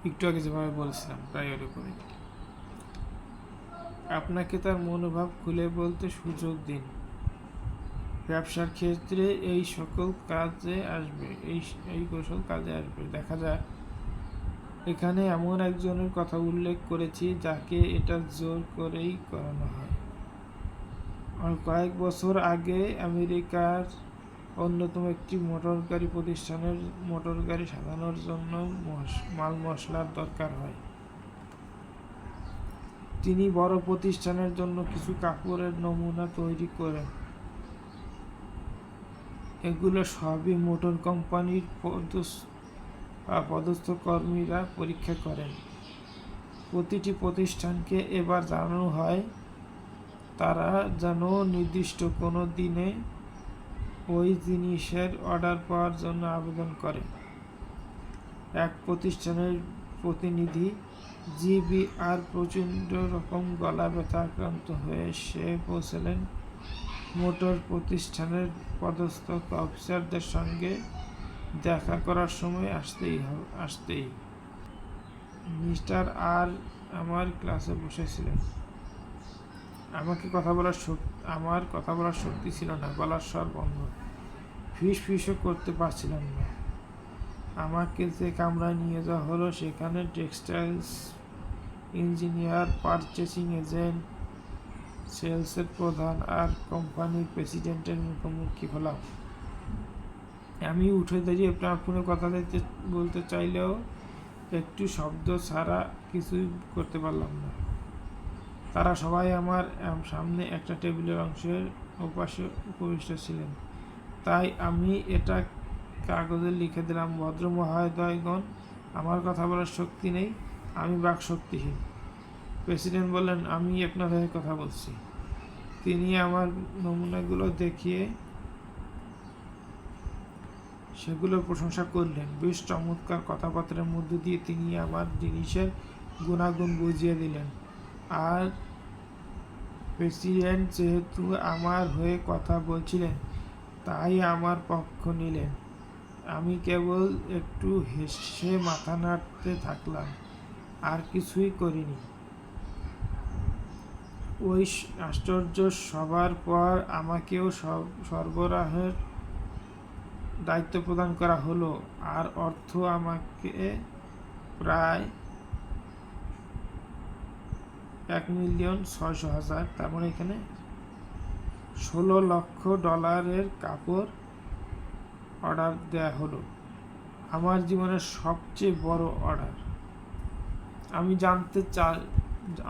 একটু আগে যেভাবে বলেছিলাম প্রায় ওরকমই। আপনাকে তার মনোভাব খুলে বলতে সুযোগ দিন। ব্যবসার ক্ষেত্রে এই কৌশল কাজে আসবে। দেখা যায় এখানে এমন একজনের কথা উল্লেখ করেছি যাকে এটা জোর করেই করানো হয়। কয়েক বছর আগে আমেরিকার অন্যতম একটি মোটরগাড়ি প্রতিষ্ঠানের মোটরগাড়ি সাজানোর জন্য মাল মশলার দরকার হয়। তিনি বড় প্রতিষ্ঠানের জন্য কিছু কাপড়ের নমুনা তৈরি করেন। এগুলো সবই মোটর কোম্পানির পদস্থ কর্মীরা পরীক্ষা করেন। প্রতিটি প্রতিষ্ঠানকে এবার জানানো হয় তারা যেন নির্দিষ্ট কোনো দিনে ওই জিনিসের অর্ডার পাওয়ার জন্য আবেদন করে। এক প্রতিষ্ঠানের প্রতিনিধি জিবিআর প্রচণ্ড রকম গলা ব্যথা আক্রান্ত হয়ে সে পৌঁছলেন মোটর প্রতিষ্ঠানের পদস্থ অফিসারদের সঙ্গে দেখা করার সময় আসতেই মিস্টার আর আমার ক্লাসে বসেছিলেন। আমার কথা বলার শক্তি ছিল না, গলার স্বর বন্ধ, ফিসও করতে পারছিলাম না। আমাকে যে কামরায় নিয়ে যাওয়া হলো সেখানে টেক্সটাইলস ইঞ্জিনিয়ার, পারচেসিং এজেন্ট, সেলসের প্রধান আর কোম্পানির প্রেসিডেন্টের মুখোমুখি হলাম। আমি উঠে দাঁড়িয়ে আপনার ফোনে কথা বলতে চাইলেও একটু শব্দ ছাড়া কিছুই করতে পারলাম না। তারা সবাই আমার সামনে একটা টেবিলের অংশের ওপাশে উপবিষ্ট ছিলেন। তাই আমি এটা কাগজে লিখে দিলাম, ভদ্র মহোদয়গণ, আমার কথা বলার শক্তি নেই, আমি বাকশক্তিহীন। প্রেসিডেন্ট বললেন, আমি আপনার হয়ে কথা বলছি। তিনি আমার নমুনাগুলো দেখিয়ে সেগুলোর প্রশংসা করলেন। বেশ চমৎকার কথাবার্তার মধ্য দিয়ে তিনি আমার জিনিসের গুণাগুণ বুঝিয়ে দিলেন। আর প্রেসিডেন্ট যেহেতু আমার হয়ে কথা বলছিলেন তাই আমার পক্ষ নিলেন। আমি কেবল একটু হেসে মাথা নাড়তে থাকলাম, আর কিছুই করিনি। ওই আশ্চর্য সভার পর আমাকেও সরবরাহের দায়িত্ব প্রদান করা হলো, আর অর্থ আমাকে প্রায় $1,600,000, তার মানে এখানে $16 লক্ষ কাপড় অর্ডার দেয়া হলো। আমার জীবনের সবচেয়ে বড় অর্ডার।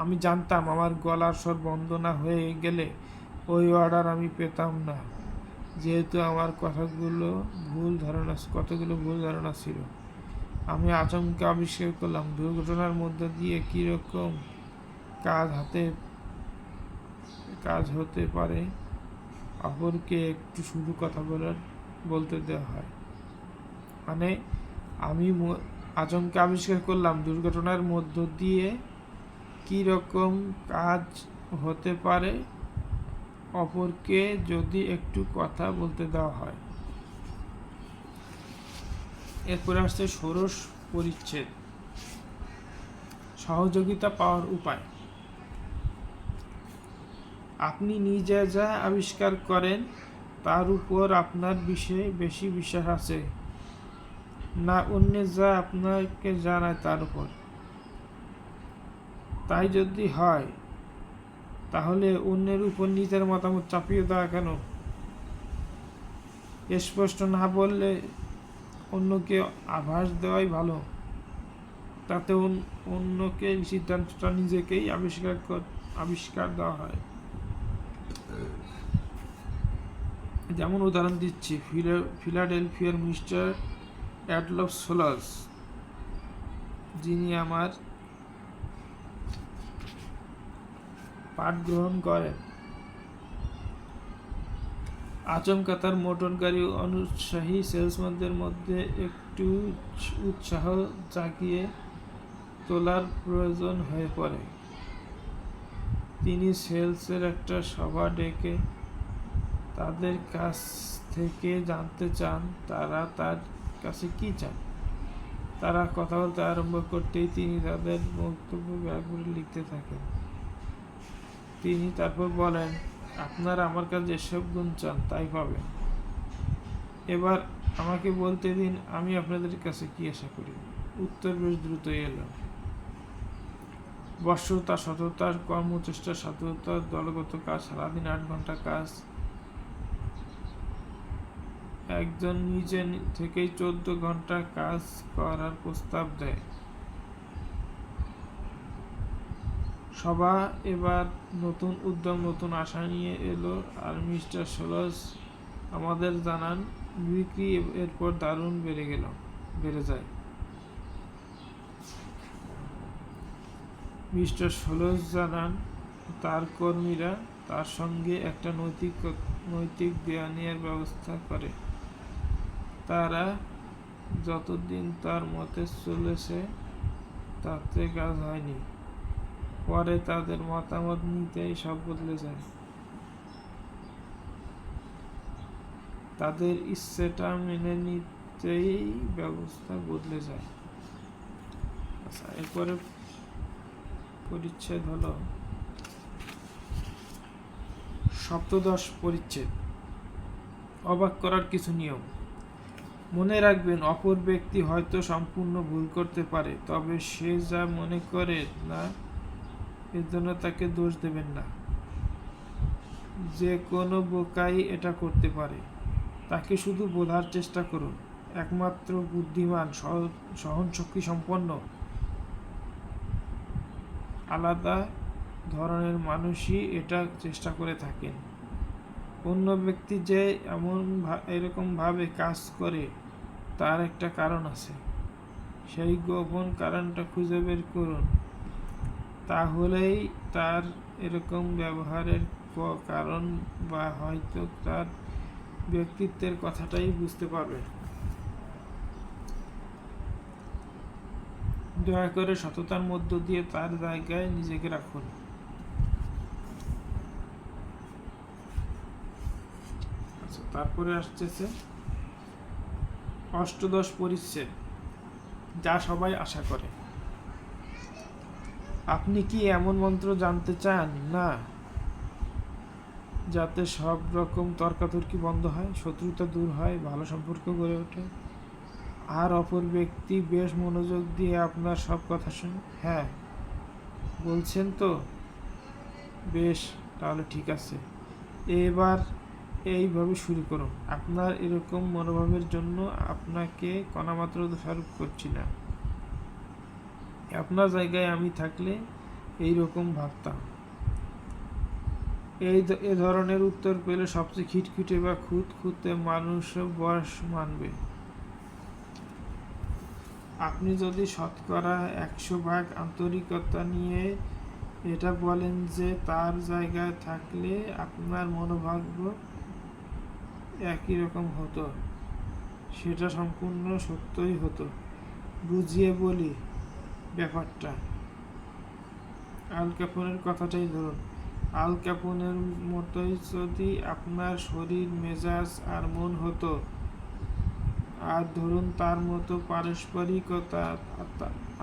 আমি জানতাম আমার গলার স্বর বন্ধ না হয়ে গেলে ওই অর্ডার আমি পেতাম না, যেহেতু আমার কতগুলো ভুল ধারণা ছিল। আমি আচমকা আবিষ্কার করলাম দুর্ঘটনার মধ্য দিয়ে কীরকম কাজ হতে পারে অপরকে একটু শুধু কথা বলতে দেওয়া হয়। মানে আমি আচমকা আবিষ্কার করলাম দুর্ঘটনার মধ্য দিয়ে কীরকম কাজ হতে পারে অপরকে যদি একটু কথা বলতে দেওয়া হয়। এরপরে আসছে ষোড়শ পরিচ্ছেদ, সহযোগিতা পাওয়ার উপায়। আপনি নিজে যা আবিষ্কার করেন তার উপর আপনার বেশি বিশ্বাস আছে না অন্য যা আপনাকে জানায় তার উপর? তাই যদি হয় তাহলে অন্যের উপর নিজের মতামত চাপিয়ে দেওয়া কেন? স্পষ্ট না বললে অন্যকে আভাস দেওয়াই ভালো, তাতে অন্যকে সিদ্ধান্তটা নিজেকেই আবিষ্কার দেওয়া হয়। যেমন উদাহরণ দিচ্ছি, ফিলাডেলফিয়ার মিস্টার অ্যাডলফ সোলাস, যিনি আমার পাঠ গ্রহণ করেন, আচমকা তার মোটর গাড়ি অনুৎসাহী সেলসম্যানদের মধ্যে একটু উৎসাহ জাগিয়ে তোলার প্রয়োজন হয়ে পড়ে। তিনি সেলসের একটা সভা ডেকে তাদের কাছ থেকে জানতে চান তারা তার কাছে কি চান। তারা কথা বলতে আরম্ভ করতেই তিনি তাদের বক্তব্য ব্যাগগুলি লিখতে থাকেন। তিনি তারপর বলেন, আপনারা আমার কাছে যেসব গুণ চান তাই পাবেন। এবার আমাকে বলতে দিন আমি আপনাদের কাছে কি আশা করি। উত্তর বেশ দ্রুতই এলো। বর্ষতা, সততা, কর্মচেষ্টা, সাধুতা, দলগত কাজ, সারাদিন 8 ঘন্টা কাজ। একজন নিজে থেকেই 14 ঘন্টা কাজ করার প্রস্তাব দেয়। সভা এবার নতুন উদ্যম, নতুন আশা নিয়ে এলো। আর মিস্টার সোলস আমাদের জানান বিক্রি এরপর দারুণ বেড়ে যায়। মিস্টার সোলস জানান তার কর্মীরা তার সঙ্গে একটা নৈতিক দেয়া নেয়ার ব্যবস্থা করে। তারা যতদিন তার মতে চলেছে তাতে কাজ হয়নি। পরে তাদের মতামত নিতেই সব বদলে যায়। তাদের ইচ্ছেটা মেনে নিতেই ব্যবস্থা বদলে যায়। আচ্ছা, এরপরে পরিচ্ছেদ হলো 17 পরিচ্ছেদ। অবাক করার কিছু নিয়ম। মনে রাখবেন, অপর ব্যক্তি হয়তো সম্পূর্ণ ভুল করতে পারে, তবে সে যা মনে করে না এর জন্য তাকে দোষ দেবেন না। যে কোনো বোকাই এটা করতে পারে। তাকে শুধু বোঝার চেষ্টা করুন। একমাত্র বুদ্ধিমান, সহনশক্তি সম্পন্ন, আলাদা ধরনের মানুষই এটা চেষ্টা করে থাকেন। অন্য ব্যক্তি যে এরকম ভাবে কাজ করে তার একটা কারণ আছে। সেই গোপন কারণটা খুঁজে বের করুন। তাহলেই তার এরকম ব্যবহারের কারণ বা হয়তো তার ব্যক্তিত্বের কথাটাই বুঝতে পারবেন। দয়া করে সততার মধ্য দিয়ে তার জায়গায় নিজেকে রাখুন। আচ্ছা, তারপরে আসতেছে 18 পরিচ্ছেদ, যা সবাই আশা করে। আপনি কি এমন মন্ত্র জানতে চান না যাতে সব রকম তর্কাতর্কি বন্ধ হয়, শত্রুতা দূর হয়, ভালো সম্পর্ক গড়ে ওঠে, আর অপর ব্যক্তি বেশ মনোযোগ দিয়ে আপনার সব কথা শুনে? হ্যাঁ বলছেন তো, বেশ, তাহলে ঠিক আছে। এবার এইভাবে শুরু করুন। আপনার এরকম মনোভাবের জন্য আপনাকে কণামাত্র দোষারোপ করছি না। আপনার জায়গায় আমি থাকলে এইরকম ভাবতাম। এ ধরনের উত্তর পেলে সবচেয়ে খিটখিটে বা খুঁতখুঁতে মানুষও বয়স মানবে। আপনি যদি শতকরা 100 ভাগ আন্তরিকতা নিয়ে এটা বলেন যে তার জায়গায় থাকলে আপনার মনোভাব একই রকম হতো, সেটা সম্পূর্ণ সত্যই হতো। বুঝিয়ে বলি ব্যাপারটা। আল ক্যাপনের কথাটাই ধরুন। আল ক্যাপনের মতোই যদি আপনার শরীর, মেজাজ আর মন হতো, আর ধরুন তার মতো পারস্পরিকতা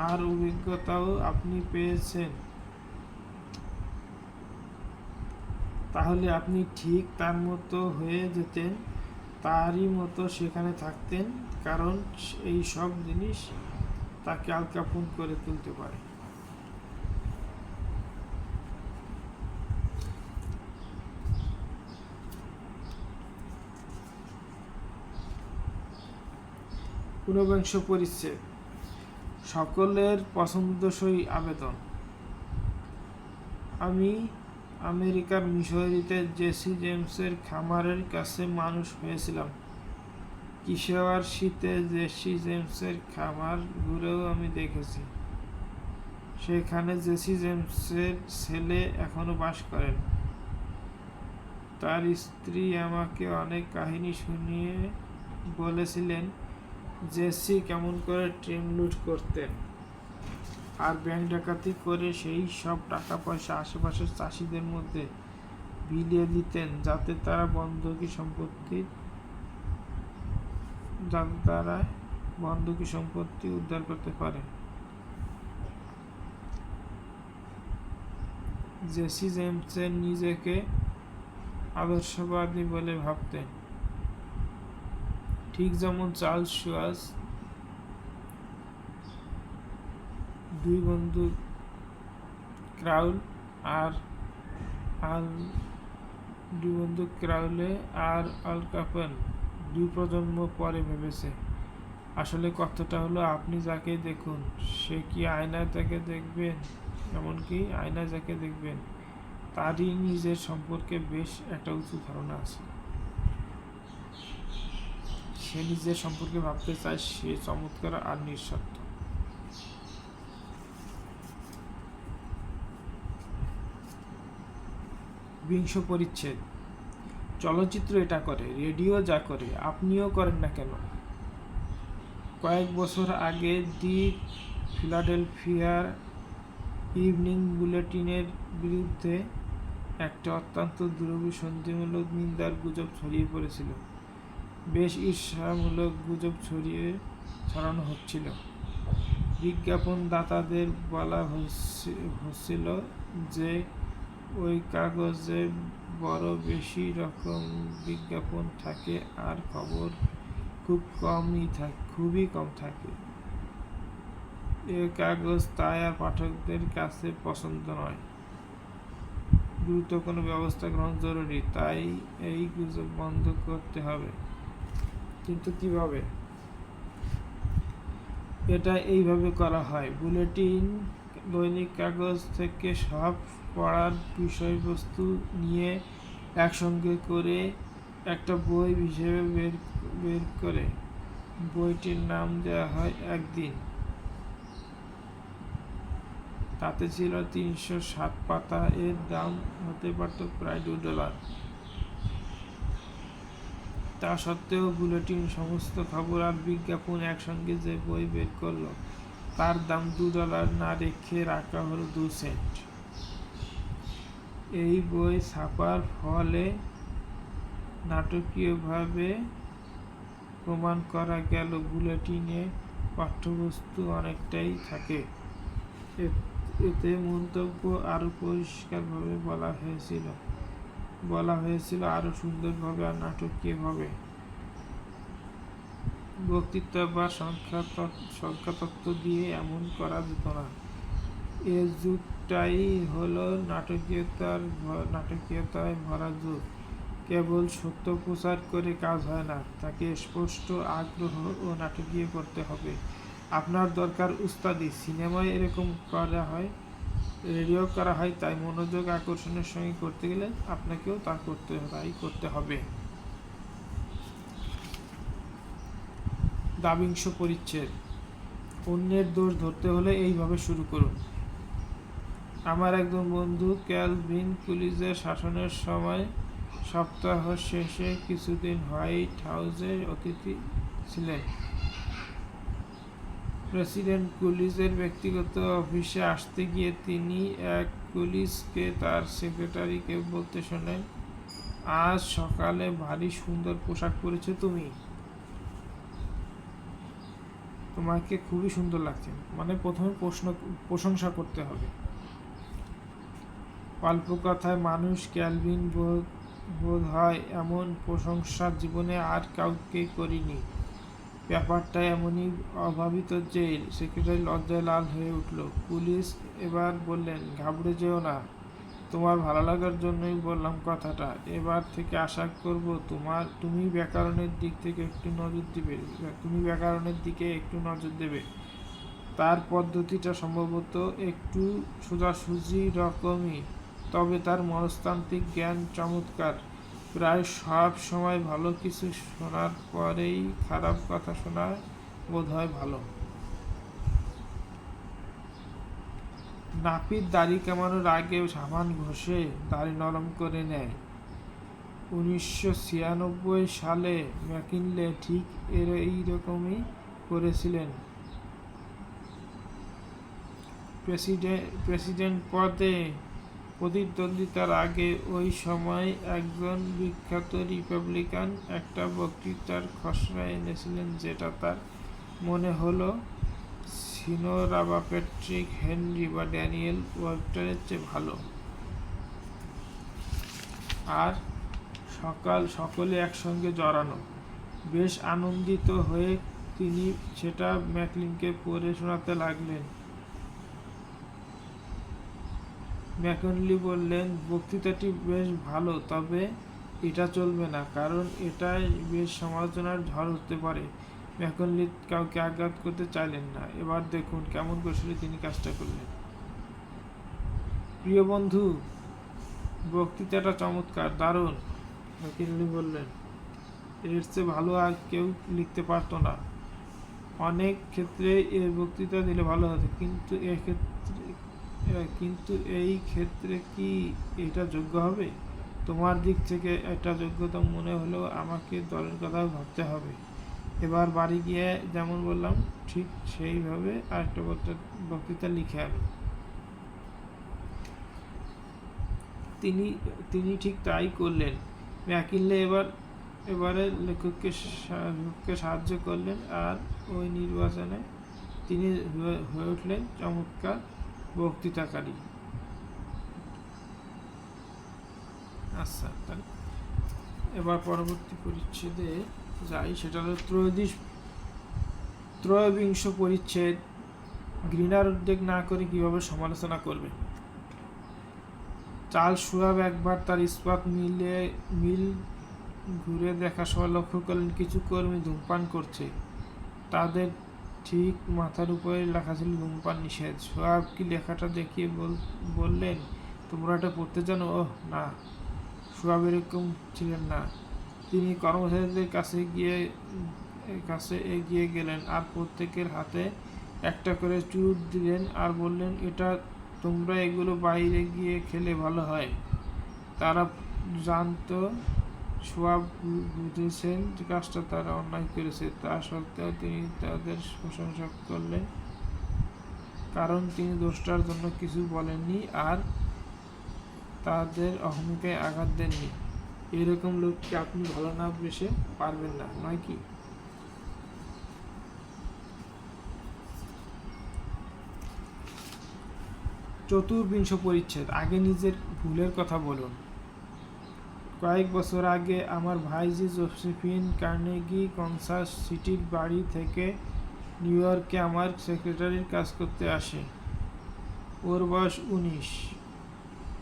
আর অভিজ্ঞতাও আপনি পেয়েছেন, তাহলে আপনি ঠিক তার মতো হয়ে যেতেন, তারই মতো সেখানে থাকতেন, কারণ এই সব জিনিস তাকে আল ক্যাপন করে তুলতে পারে। ঊনবিংশ পরিচ্ছেদ, সকলের পছন্দসই আবেদন। আমি আমেরিকার মিসৌরিতে জেসি জেমসের খামারের কাছে মানুষ হয়েছিলাম। কিশোর শীতে জেসি জেমসের খামার ঘুরেও আমি দেখেছি। সেখানে জেসি জেমসের ছেলে এখনো বাস করেন। তার স্ত্রী আমাকে অনেক কাহিনী শুনিয়ে বলেছিলেন জেসি কেমন করে ট্রেন লুট করতেন আর ব্যাংক ডাকাতি করে সেই সব টাকা পয়সা আশেপাশের চাষিদের মধ্যে বিলিয়ে দিতেন যাতে তারা বন্ধকি সম্পত্তি উদ্ধার করতে পারে। জেসি জেমসের নিজেকে আদর্শবাদী বলে ভাবতেন, ঠিক যেমন চার্লস শুয়াজ। দুই বন্ধু ক্রাউলে আর আল ক্যাপন 2 প্রজন্ম পরে ভেবেছে। আসলে কথাটা হলো, আপনি যাকে দেখুন সে কি আয়নায় তাকে দেখবেন, এমনকি আয়নায় যাকে দেখবেন তারই নিজের সম্পর্কে বেশ একটা উঁচু ধারণা আছে। সে নিজের সম্পর্কে ভাবতে চায় সে চমৎকার আর নিঃস্বার্থ। বিংশ পরিচ্ছেদ। চলচ্চিত্র এটা করে, রেডিও যা করে আপনিও করেন না কেন? কয়েক বছর আগে দি ফিলাডেলফিয়া ইভনিং বুলেটিনের বিরুদ্ধে একটা অত্যন্ত দুরভিসন্ধিমূলক নিন্দার গুজব ছড়িয়ে পড়েছিল। বেশ ঈর্ষামূলক গুজব ছড়ানো হচ্ছিল। বিজ্ঞাপনদাতাদের বলা হচ্ছিল যে ওই কাগজে বড় বেশি রকম বিজ্ঞাপন থাকে আর খবর খুবই কম থাকে। এ কাগজ তাই আর পাঠকদের কাছে পছন্দ নয়। দ্রুত কোনো ব্যবস্থা গ্রহণ জরুরি, তাই এই গুজব বন্ধ করতে হবে। কিন্তু কিভাবে? এটা এইভাবে করা হয়। বুলেটিন দৈনিক কাগজ থেকে সব পড়ার বিষয়বস্তু নিয়ে একসঙ্গে করে একটা বই হিসেবে বের করে বইটির নাম দেওয়া হয় একদিন। তাতে ছিল 307 পাতা। এর দাম হতে পারত প্রায় $2। তা সত্ত্বেও বুলেটিন সমস্ত খবর আর বিজ্ঞাপন একসঙ্গে যে বই বের করল তার দাম $2 না রেখে রাখা হলো 2 সেন্ট। এই বই ছাপার ফলে নাটকীয়ভাবে প্রমাণ করা গেল বুলেটিনে পাঠ্যবস্তু অনেকটাই থাকে। এতে মন্তব্য আরো পরিষ্কারভাবে বলা হয়েছিল আরো সুন্দরভাবে আর নাটকীয়ভাবে। বক্তৃতা বা সংখ্যাতত্ত্ব দিয়ে এমন করা যেত না। এ যুগটাই হলো নাটকীয়তায় ভরা যুগ। কেবল সত্য প্রচার করে কাজ হয় না, তাকে স্পষ্ট, আগ্রহ ও নাটকীয় করতে হবে। আপনার দরকার উস্তাদি। সিনেমায় এরকম করা হয়, রেডিও করা হয়, তাই মনোযোগ আকর্ষণের সঙ্গে করতে গেলে আপনাকেও তাই করতে হবে। দ্বাবিংশ পরিচ্ছেদ। অন্যের দোষ ধরতে হলে এইভাবে শুরু করুন। আমার একজন বন্ধু ক্যালভিন কুলিজের শাসনের সময় সপ্তাহ শেষে কিছুদিন হোয়াইট হাউসে অতিথি ছিলেন। প্রেসিডেন্ট কুলিজের ব্যক্তিগত অফিসে আসতে গিয়ে তিনি এক কুলিজকে তার সেক্রেটারিকে বলতে শোনেন, আজ সকালে ভারী সুন্দর পোশাক পরেছো তুমি, তোমাকে খুবই সুন্দর লাগছে। মানে প্রথমে প্রশংসা করতে হবে। কল্পকথায় মানুষ ক্যালভিন বোধ হয় এমন প্রশংসা জীবনে আর কাউকে করিনি। ব্যাপারটা এমনই অভাবিত যে সেক্রেটারি লজ্জায় লাল হয়ে উঠল। পুলিশ এবার বললেন, ঘাবড়ে যেও না, তোমার ভালো লাগার জন্যই বললাম কথাটা। এবার থেকে আশা করব তুমি ব্যাকরণের দিকে একটু নজর দেবে। তার পদ্ধতিটা সম্ভবত একটু সোজাসুজি রকমই, তবে তার মনস্তাত্ত্বিক জ্ঞান চমৎকার। প্রায় সব সময় ভালো কিছু শোনার পরেই খারাপ কথা শোনা বোধহয় ভালো। নাপিত দাড়ি কামানোর আগে সাবান ঘষে দাড়ি নরম করে নেয়। 1996 সালে ম্যাকিনলে ঠিক এইরকমই করেছিলেন। প্রেসিডেন্ট পদে প্রতিদ্বন্দ্বিতার আগে ওই সময় একজন বিখ্যাত রিপাবলিকান একটা বক্তৃতার খসড়া এনেছিলেন, যেটা তার মনে হলো সিনোরা বা প্যাট্রিক হেনরি বা ড্যানিয়েল ওয়েবস্টারের চেয়ে ভালো। আর সকলে একসঙ্গে জড়ানো। বেশ আনন্দিত হয়ে তিনি সেটা ম্যাকলিনকে পড়ে শোনাতে লাগলেন। ম্যাকনলি বললেন, বক্তৃতাটি বেশ ভালো, তবে এটা চলবে না, কারণ এটাই বেশ সমালোচনার ঝড় হতে পারে। ম্যাকনলি কাউকে আঘাত করতে চাইলেন না। এবার দেখুন কেমন কৌশলে তিনি কাজটা করলেন। প্রিয় বন্ধু, বক্তৃতাটা চমৎকার, দারুণ। ম্যাকনলি বললেন, এর চেয়ে ভালো আর কেউ লিখতে পারতো না। অনেক ক্ষেত্রে এর বক্তৃতা দিলে ভালো হতো, কিন্তু এই ক্ষেত্রে কি এটা যোগ্য হবে? তোমার দিক থেকে এটা যোগ্যতা মনে হলেও আমাকে দলের কথা ভাবতে হবে। এবার বাড়ি গিয়ে যেমন বললাম ঠিক সেইভাবে আরেকটা বক্তৃতা লিখে আনো। তিনি ঠিক তাই করলেন। ম্যাকিনলে এবারে লেখককে সাহায্য করলেন, আর ওই নির্বাচনে তিনি হয়ে উঠলেন চমৎকার বক্তৃতাকারী। আচ্ছা, এবার পরবর্তী পরিচ্ছেদে যাই। সেটা হলো ত্রয়োবিংশ পরিচ্ছেদ, ঘৃণার উদ্বেগ না করে কিভাবে সমালোচনা করবে। চার্লস শুয়াব একবার তার ইস্পাত মিল ঘুরে দেখার সময় লক্ষ্য করলেন কিছু কর্মী ধূমপান করছে। তাদের ঠিক মাথার উপরে লেখা ছিল ধূমপান নিষেধ। শুয়াব কি লেখাটা দেখিয়ে বললেন, তোমরা এটা পড়তে জানো? ওহ না, শুয়াব এরকম ছিলেন না। তিনি কর্মচারীদের কাছে এগিয়ে গেলেন আর প্রত্যেকের হাতে একটা করে চুরুট দিলেন আর বললেন, এটা তোমরা এগুলো বাইরে গিয়ে খেলে ভালো হয়। তারা জানতো শুয়াব বুঝেছেন যে কাজটা তারা অন্যায় করেছে। তা সত্ত্বেও তিনি তাদের প্রশংসা করলেন, কারণ তিনি দোষটার জন্য কিছু বলেননি আর তাদের অহমিকায় আঘাত দেননি। এরকম লোককে আপনি ভালো না বেশে পারবেন না, নয় কি? চতুর্বিংশ পরিচ্ছেদ, আগে নিজের ভুলের কথা বলুন। কয়েক বছর আগে আমার ভাইজি জোসেফিন কার্নেগি কনসাস সিটির বাড়ি থেকে নিউ ইয়র্কে আমার সেক্রেটারির কাজ করতে আসে। ওর বয়স 19।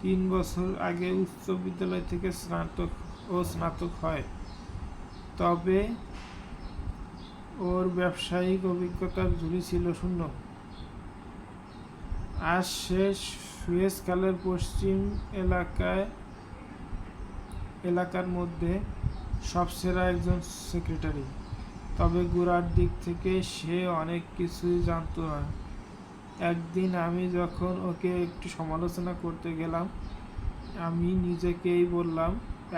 3 বছর আগে উচ্চ বিদ্যালয় থেকে স্নাতক হয়। তবে ওর ব্যবসায়িক অভিজ্ঞতার ঝুলি ছিল শূন্য। আজ সে সুয়েজ খালের পশ্চিম এলাকার মধ্যে সবসেরা একজন সেক্রেটারি। তবে গোড়ার দিক থেকে সে অনেক কিছুই জানতো না। একদিন আমি যখন ওকে একটু সমালোচনা করতে গেলাম, আমি নিজেকেই বললাম,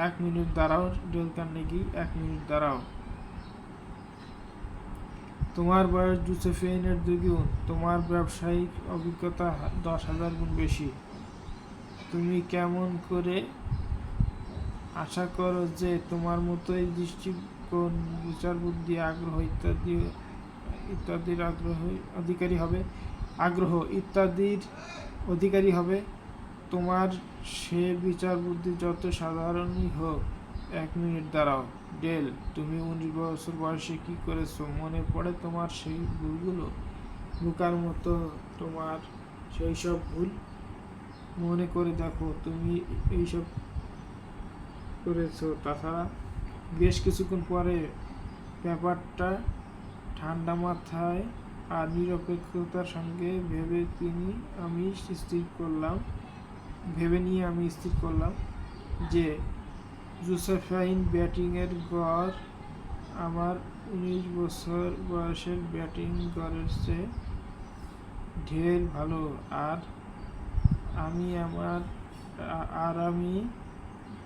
1 মিনিট দাঁড়াও ডেল কার্নেগি, 1 মিনিট দাঁড়াও। তোমার বয়স জোসেফিনের 2 গুণ, তোমার ব্যবসায়িক অভিজ্ঞতা 10,000 গুণ বেশি। তুমি কেমন করে আশা করো যে তোমার মতোই দৃষ্টিকোণ, বিচার বুদ্ধি, আগ্রহ ইত্যাদির অধিকারী হবে? তোমার সে বিচার বুদ্ধি যত সাধারণই হোক। 1 মিনিট দাঁড়াও ডেল, তুমি 19 বছর বয়সে কি করেছো মনে পড়ে তোমার সেই ভুলগুলো? বোকার মতো তোমার সেই সব ভুল মনে করে দেখো, তুমি এইসব করেছো। তাছাড়া বেশ কিছুক্ষণ পরে ব্যাপারটা ঠান্ডা মাথায় আর নিরপেক্ষতার সঙ্গে ভেবে নিয়ে আমি স্থির করলাম যে জোসেফাইন ব্যাটিংয়ের গড় আমার 19 বছর বয়সের ব্যাটিং গড়ের চেয়ে ঢের ভালো। আর আমি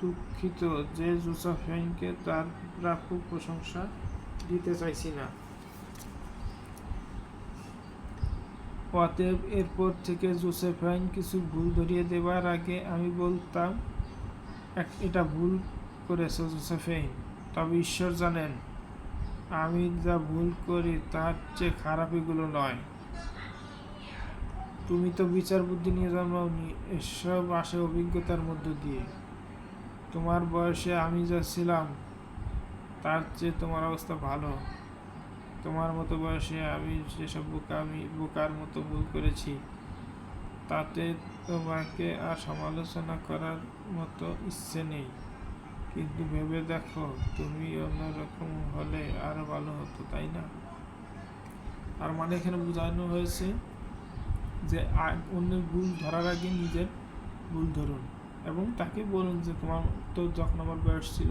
দুঃখিত যে জোসেফাইনকে তার প্রাপ্য প্রশংসা দিতে চাইছি না। অতএব এরপর থেকে জোসেফাইন কিছু ভুল ধরিয়ে দেবার আগে আমি বলতাম, এটা ভুল করেছ জোসেফাইন, তবে ঈশ্বর জানেন আমি যা ভুল করি তার চেয়ে খারাপ এগুলো নয়। তুমি তো বিচার বুদ্ধি নিয়ে জন্মাওনি, এসব আসে অভিজ্ঞতার মধ্য দিয়ে। তোমার বয়সে আমি যা ছিলাম তার চেয়ে তোমার অবস্থা ভালো। তোমার মতো বয়সে আমি যেসব বোকার মতো ভুল করেছি তাতে তোমাকে আর সমালোচনা করার মতো ইচ্ছে নেই। কিন্তু ভেবে দেখো, তুমি অন্যরকম হলে আরো ভালো হতো, তাই না? আর মানে এখানে বোঝানো হয়েছে যে অন্যের ভুল ধরার আগে নিজের ভুল ধরুন এবং তাকে বলুন যে তোমার তো যখন আমার বয়স ছিল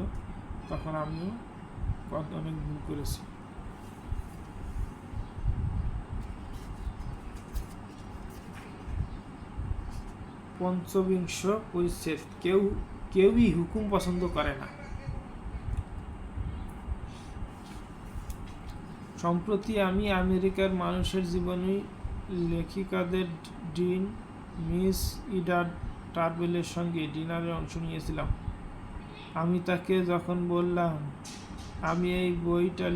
তখন আমিও অনেক ভুল করেছি। পঞ্চবিংশ পরিচ্ছেদ। কেউই হুকুম পছন্দ করে না। সম্প্রতি আমি আমেরিকার মানুষের জীবনী লেখিকাদের ডিন মিস ইডা টার্বেলের সঙ্গে ডিনারে অংশ নিয়েছিলাম। আমি তাকে যখন বললাম আমি এই বইটা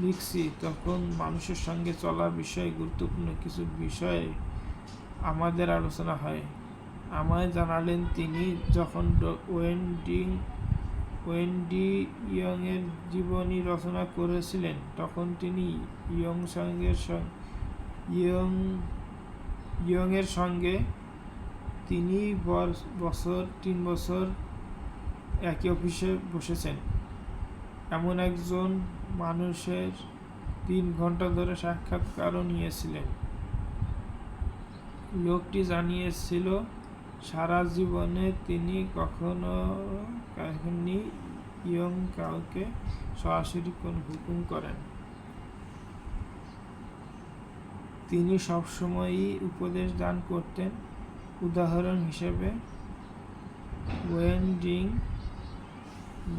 লিখছি তখন মানুষের সঙ্গে চলার বিষয়ে গুরুত্বপূর্ণ কিছু বিষয়ে আমাদের আলোচনা হয়। আমায় জানালেন তিনি যখন ওয়েন্ডি ইয়ংয়ের জীবনী রচনা করেছিলেন তখন তিনি ইয়ংয়ের সঙ্গে 3 বছর একই অফিসে বসেছেন। এমন একজন মানুষের 3 ঘন্টা ধরে সাক্ষাৎকারও নিয়েছিলেন। লোকটি জানিয়েছিল সারা জীবনে তিনি কখনো ইয়ং কাউকে সরাসরি কোনো হুকুম করেন। তিনি সবসময়ই উপদেশ দান করতেন। উদাহরণ হিসেবে ওয়েন্ডি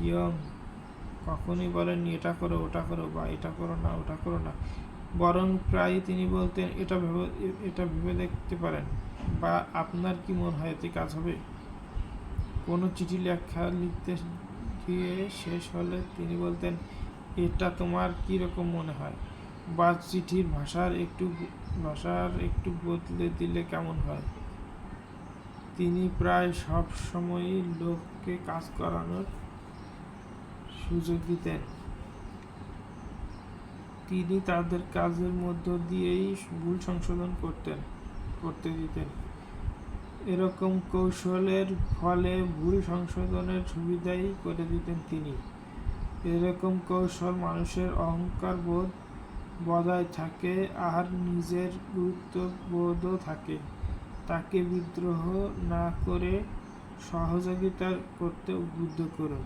ইয়ং কখনই বলেননি এটা করো ওটা করো বা এটা করো না ওটা করো না, বরং প্রায়ই তিনি বলতেন এটা ভেবে দেখতে পারেন বা আপনার কি মনে হয় এতে কাজ হবে। কোনো চিঠি লিখতে গিয়ে শেষ হলে তিনি বলতেন এটা তোমার কি রকম মনে হয়, বা চিঠির ভাষার একটু বদলে দিলে কেমন হয়। তিনি প্রায় সব সময়ই লোককে কাজ করানোর সুযোগ দিতেন। তিনি তাদের কাজের মধ্য দিয়েই ভুল সংশোধন করতে দিতেন। এরকম কৌশলের ফলে ভুল সংশোধনের সুবিধাই করে দিতেন তিনি। এরকম কৌশল মানুষের অহংকার বোধ বজায় থাকে আর নিজের গুরুত্ববোধও থাকে। তাকে বিদ্রোহ না করে সহযোগিতা করতে উদ্বুদ্ধ করুন।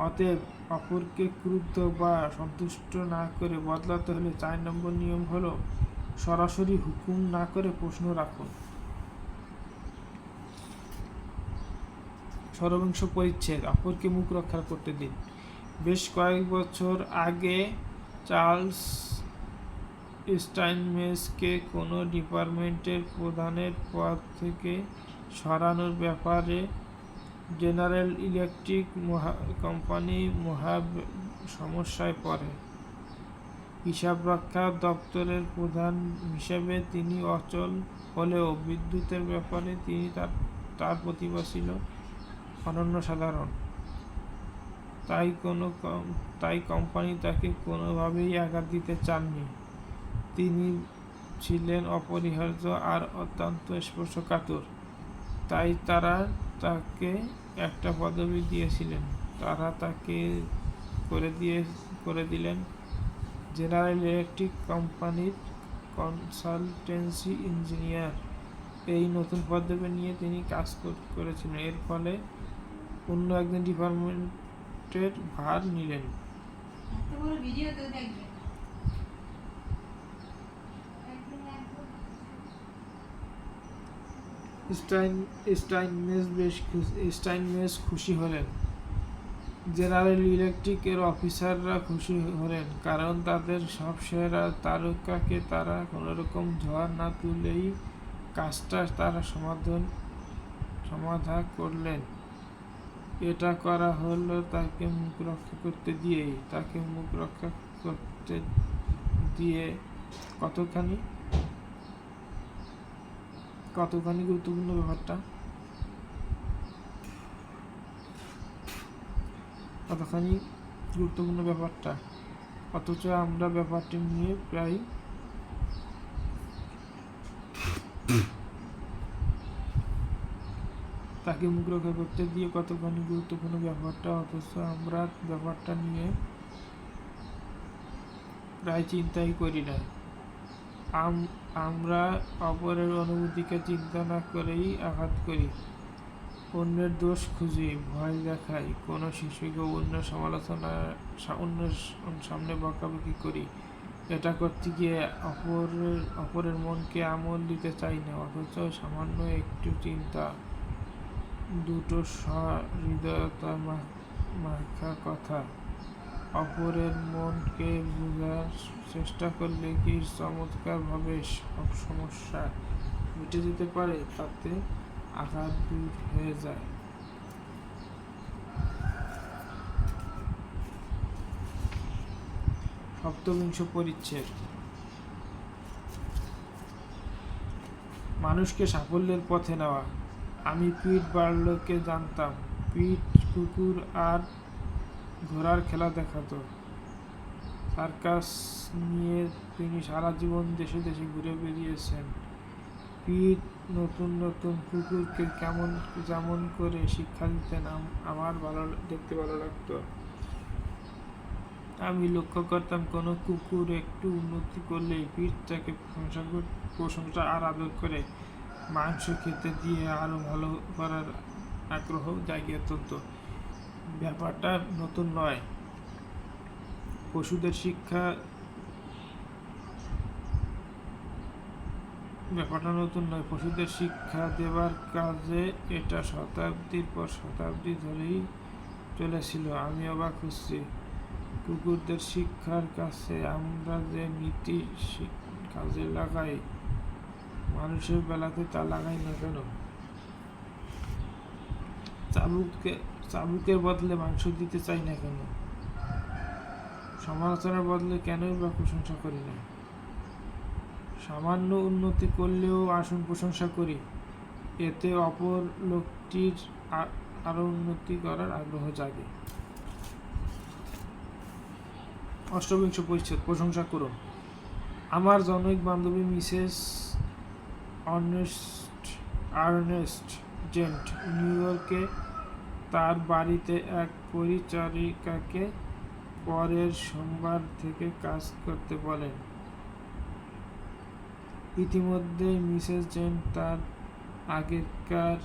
অতএব অপরকে ক্রুদ্ধ বা সন্তুষ্ট না করে বদলাতে হলে 4 নম্বর নিয়ম হলো সরাসরি হুকুম না করে প্রশ্ন রাখুন। 16 পরিচ্ছেদ। অপরকে মুখ রক্ষা করতে দিন। বেশ কয়েক বছর আগে চার্লস স্টাইনমেজকে কোনো ডিপার্টমেন্টের প্রধানের পদ থেকে সরানোর ব্যাপারে জেনারেল ইলেকট্রিক কোম্পানি মহা সমস্যায় পড়ে। হিসাবরক্ষা দপ্তরের প্রধান হিসেবে তিনি অচল হলেও বিদ্যুতের ব্যাপারে তার প্রতিভা ছিল অনন্য সাধারণ। তাই কোম্পানি তাকে কোনোভাবেই আঘাত দিতে চাননি। তিনি ছিলেন অপরিহার্য আর অত্যন্ত স্পর্শকাতর। তাই তারা তাকে একটা পদবি দিয়েছিলেন। তারা তাকে করে দিলেন জেনারেল ইলেকট্রিক কোম্পানির কনসালটেন্সি ইঞ্জিনিয়ার। এই নতুন পদবি নিয়ে তিনি কাজ করেছিলেন। এর ফলে অন্য একজন ডিপার্টমেন্টের ভার নিলেন। স্টাইনমেজ খুশি হলেন। জেনারেল ইলেকট্রিকের অফিসাররা খুশি হলেন, কারণ তাদের সব সেরা তারকাকে তারা কোনোরকম ঝড় না তুলেই কাজটা তারা সমাধা করলেন। এটা করা হলো তাকে মুখ রক্ষা করতে দিয়েই। তাকে মুখ রক্ষা করতে দিয়ে কতখানি গুরুত্বপূর্ণ ব্যাপারটা, অথচ আমরা ব্যাপারটি নিয়ে প্রায় তাকে মুখ রক্ষা করতে দিয়ে কতখানি গুরুত্বপূর্ণ ব্যাপারটা, অথচ আমরা ব্যাপারটা নিয়ে প্রায় চিন্তাই করি না। আমরা অপরের অনুভূতিকে চিন্তা না করেই আঘাত করি, অন্যের দোষ খুঁজি, ভয় দেখাই, কোনো শিশুকে অন্যের সামনে বকাবকি করি। এটা করতে গিয়ে অপরের মনকে আমল দিতে চাই না, অথচ সামান্য একটু চিন্তা, দুটো সহৃদয়তা মাখা কথা অপরের মনকে বোঝার চেষ্টা করলে কি চমৎকারভাবে সব সমস্যা মিটে যেতে পারে, তাতে আঘাত দূর হয়ে যায়। সপ্তবিংশ পরিচ্ছেদ। মানুষকে সাফল্যের পথে নেওয়া। আমি পিট বার্লোকে জানতাম। পিট কুকুর আর ঘোড়ার খেলা দেখাতো। সার্কাস নিয়ে তিনি সারা জীবন দেশে দেশে ঘুরে বেরিয়েছেন। পিট নতুন নতুন কুকুরকে যেমন করে শিক্ষা দিতেন আমার দেখতে ভালো লাগতো। আমি লক্ষ্য করতাম কোনো কুকুর একটু উন্নতি করলেই পিট তাকে প্রশংসা আর আদর করে মাংস খেতে দিয়ে আরো ভালো করার আগ্রহ জাগিয়ে তুলত। ব্যাপারটা নতুন নয়। পশুদের শিক্ষা দেবার কাজে এটা শতাব্দীর পর শতাব্দী ধরেই চলেছিল। আমি অবাক হচ্ছি, কুকুরদের শিক্ষার কাছে আমরা যে নীতি কাজে লাগাই, মানুষের বেলাতে তা লাগাই না কেন? চাবুকের বদলে মাংস দিতে চাই না কেন? সমালোচনার বদলে কেনই বা প্রশংসা করি না? সামান্য উন্নতি করলেও আসুন প্রশংসা করি, এতে অপর লোকটির আরো উন্নতি করার আগ্রহ জাগে। অষ্টবিংশ পরিচ্ছেদ। প্রশংসা করুন। আমার জনৈক বান্ধবী মিসেস আর্নেস্ট জেন্ট নিউ ইয়র্কে তার বাড়িতে এক পরিচারিকাকে পরের সোমবার থেকে কাজ করতে বলেন। ইতিমধ্যেই মিসেস জেন্ট তার আগেকার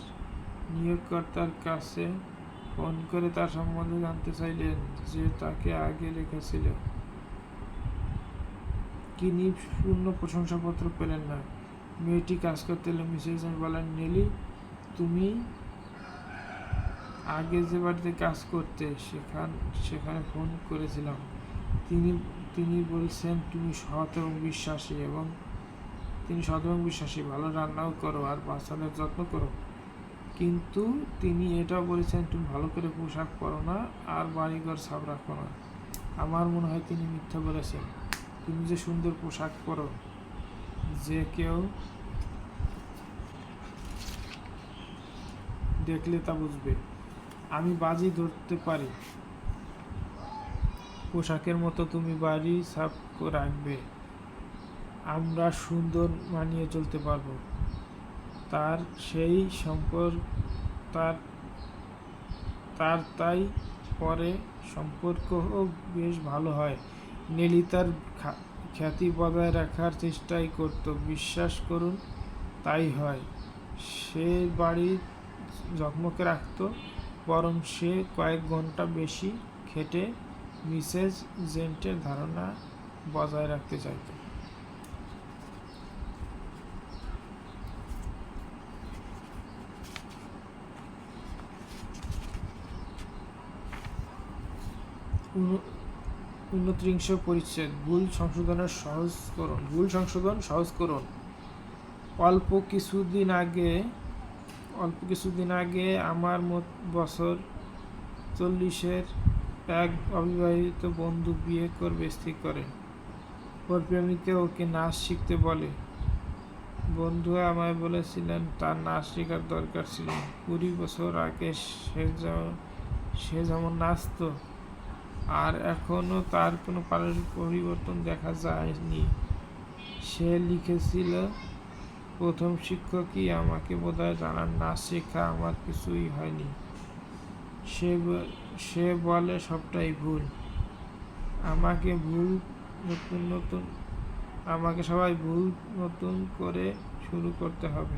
নিয়োগকর্তার কাছে ফোন করে তার সম্বন্ধে জানতে চাইলেন, যে তাকে আগে রেখেছিল। তিনি পূর্ণ প্রশংসাপত্র পেলেন না। মেয়েটি কাজ করতে এলে মিসেস জেন্ট বলেন, নেলি, তুমি আগে যে বাড়িতে কাজ করতে সেখানে ফোন করেছিলাম। তিনি বলছেন তুমি সৎ এবং বিশ্বাসী, ভালো রান্নাও করো আর বাচ্চাদের যত্ন করো। কিন্তু তিনি এটাও বলেছেন তুমি ভালো করে পোশাক পরো না আর বাড়িঘর সাফ রাখো না। আমার মনে হয় তিনি মিথ্যা বলেছেন। তুমি যে সুন্দর পোশাক পরো, যে কেউ দেখলে তা বুঝবে। আমি বাজি ধরতে পারি, পোশাকের মতো তুমি বাড়ি সাফ রাখবে, আমরা সুন্দর মানিয়ে চলতে পারবো। তাই পরে সম্পর্কও বেশ ভালো হয়। নেলি তার খ্যাতি বজায় রাখার চেষ্টাই করত। বিশ্বাস করুন, তাই হয়। সে বাড়ি ঝকমকে রাখত, বরং সে কয়েক ঘন্টা বেশি খেটে মিসেস জেন্টের ধারণা বজায় রাখতে চাইত। 29 পরিচ্ছেদ। ভুল সংশোধন সহজ করুন। অল্প কিছুদিন আগে আমার বছর 40-এর এক অবিবাহিত বন্ধু বিয়ে করবে স্থির করে। ওর প্রেমিকা ওকে নাচ শিখতে বলে। বন্ধু আমায় বলেছিলেন তার নাচ শেখার দরকার ছিল। 20 বছর আগে সে যেমন নাচতো, আর এখনো তার কোনো পরিবর্তন দেখা যায়নি। সে লিখেছিল, প্রথম শিক্ষকই আমাকে বোধহয় জানান নাচ শেখা আমার কিছুই হয়নি। সে বলে সবটাই ভুল। আমাকে সবাই ভুল নতুন করে শুরু করতে হবে।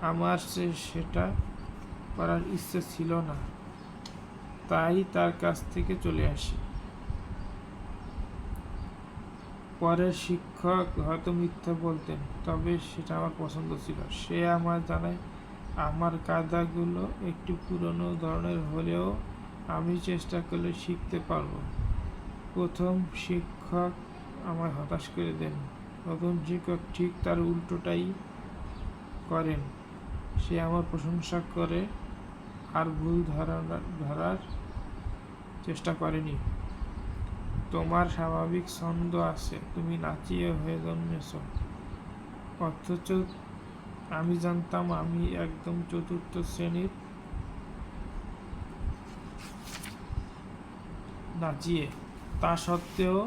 আমার সেটা করার ইচ্ছে ছিল না, তাই তার কাছ থেকে চলে আসি। পরের শিক্ষক হয়তো মিথ্যা বলতেন, তবে সেটা আমার পছন্দ ছিল। সে আমায় জানায় আমার কায়দাগুলো একটু পুরনো ধরনের হলেও আমি চেষ্টা করলে শিখতে পারবো। প্রথম শিক্ষক আমায় হতাশ করে দেন। নতুন শিক্ষক ঠিক তার উল্টোটাই করেন। সে আমার প্রশংসা করে আর ভুল ধরার চেষ্টা করেনি। তোমার স্বাভাবিক ছন্দ আছে, তুমি নাচিয়ে হয়ে জন্মেছ। অথচ আমি জানতাম আমি একদম চতুর্থ শ্রেণীর নাচিয়ে। তা সত্ত্বেও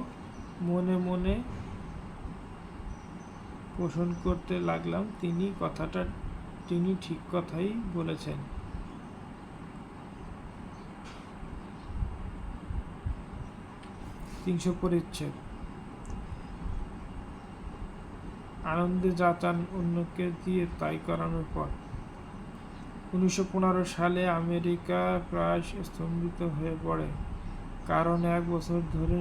মনে মনে পোষণ করতে লাগলাম তিনি ঠিক কথাই বলেছেন। 300 পরিচ্ছেদ। আনন্দে যা চান অন্যকে দিয়ে তাই করানোর পর। 1915 সালে আমেরিকা প্রায় স্তম্ভিত হয়ে পড়ে, কারণ 1 বছর ধরে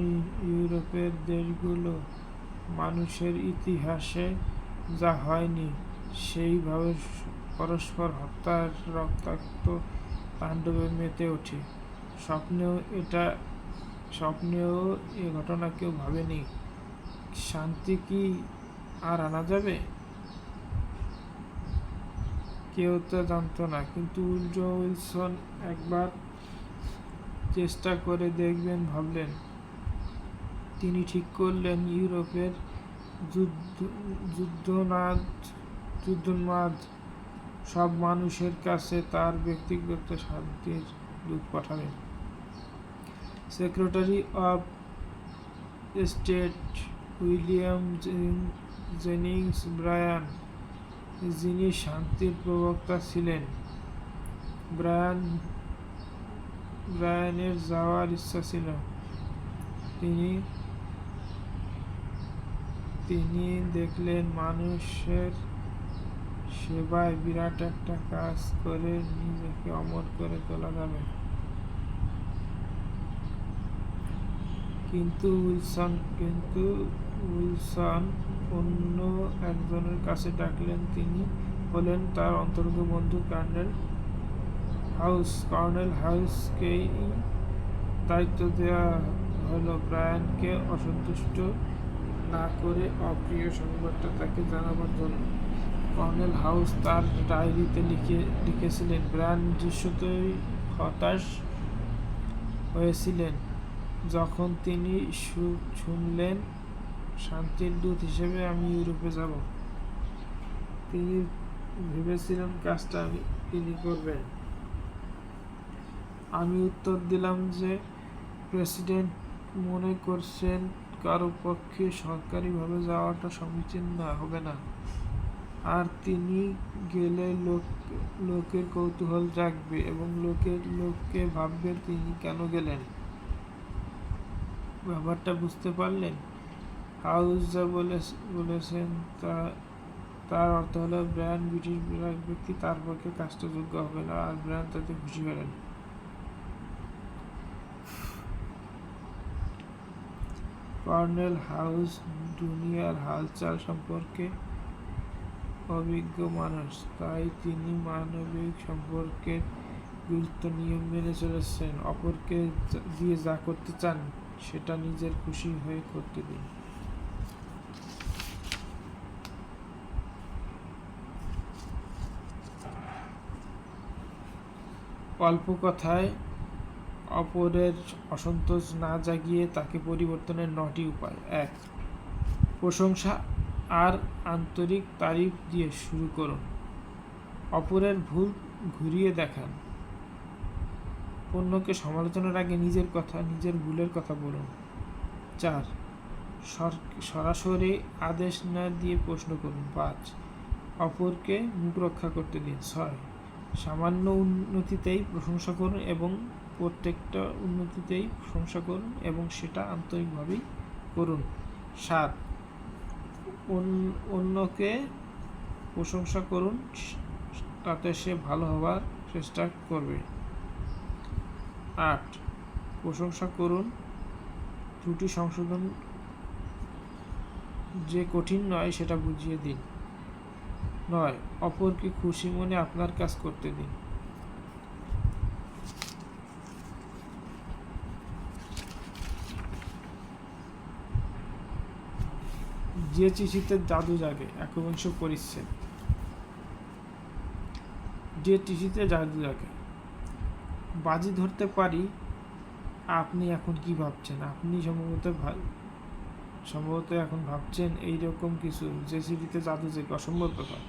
ইউরোপের দেশগুলো মানুষের ইতিহাসে যা হয়নি সেইভাবে পরস্পর হত্যার রক্তাক্ত তাণ্ডবে মেতে ওঠে। স্বপ্নেও এ ঘটনা কেউ ভাবেনি। শান্তি কি আর আনা যাবে? কেউ তা জানত না, কিন্তু উড্রো উইলসন একবার চেষ্টা করে দেখবেন ভাবলেন। তিনি ঠিক করলেন ইউরোপের যুদ্ধোন্মাদ সব মানুষের কাছে তার ব্যক্তিগত শান্তির দূত পাঠাবেন। Secretary of state William Jennings Brian, যিনি শান্তির প্রবক্তা ছিলেন, ব্রায়ানের যাওয়ার ইচ্ছা ছিল। তিনি দেখলেন মানুষের সেবায় বিরাট একটা কাজ করে নিজেকে অমর করে তোলা যাবে। কিন্তু উইলসন অন্য একজনের কাছে ডাকলেন। তিনি হলেন তার অন্তরঙ্গ বন্ধু কর্নেল হাউসকেই দায়িত্ব দেওয়া হলো ব্রায়ানকে অসন্তুষ্ট না করে অপ্রিয় সংবাদটা তাকে জানাবার জন্য। কর্নেল হাউস তার ডায়েরিতে লিখেছিলেন, ব্রায়ান দৃশ্যতই হতাশ হয়েছিলেন যখন তিনি শুনলেন শান্তির দূত হিসেবে আমি ইউরোপে যাব। তিনি ভেবেছিলেন কাজটা তিনি করবেন। আমি উত্তর দিলাম যে প্রেসিডেন্ট মনে করছেন কারো পক্ষে সরকারিভাবে যাওয়াটা সমীচীন হবে না, আর তিনি গেলে লোকের কৌতূহল জাগবে এবং লোকে ভাববে তিনি কেন গেলেন। ব্যাপারটা বুঝতে পারলেন? হাউস যা বলেছেন তার অর্থ হলো ব্রায়ান ব্রিটিশ ব্যক্তি, তার পক্ষে কাজটা যোগ্য হবে না, আর ব্রায়ান তাতে খুশি হলেন। কর্নেল হাউস দুনিয়ার হালচাল সম্পর্কে অভিজ্ঞ মানুষ, তাই তিনি মানবিক সম্পর্কের গুরুত্ব নিয়ম মেনে চলেছেন, অপরকে দিয়ে যা করতে চান সেটা নিজের খুশি হয়ে করতে দিন। অল্প কথায় অপরের অসন্তোষ না জাগিয়ে তাকে পরিবর্তনের 9টি উপায়। 1. প্রশংসা আর আন্তরিক তারিফ দিয়ে শুরু করুন। অপরের ভুল ঘুরিয়ে দেখান। অন্যকে সমালোচনার আগে নিজের ভুলের কথা বলুন। 4. সরাসরি আদেশ না দিয়ে প্রশ্ন করুন। 5. অপরকে মুখ রক্ষা করতে দিন। 6. সামান্য উন্নতিতেই প্রশংসা করুন এবং প্রত্যেকটা উন্নতিতেই প্রশংসা করুন এবং সেটা আন্তরিকভাবেই করুন। 7. অন্যকে প্রশংসা করুন, তাতে সে ভালো হওয়ার চেষ্টা করবে। 8. প্রশংসা করুন, ত্রুটি সংশোধন যে কঠিন নয় সেটা বুঝিয়ে দিন। 9. অপরকে খুশি মনে আপনার কাজ করতে দিন। যে চিঠিতে জাদু জাগে, একবিংশ পরিচ্ছেদ। যে চিঠিতে জাদু জাগে। বাজি ধরতে পারি আপনি এখন কি ভাবছেন। আপনি সম্ভবত এখন ভাবছেন এইরকম কিছু, যে চিঠিতে জাদু জাগে। অসম্ভব ব্যাপার,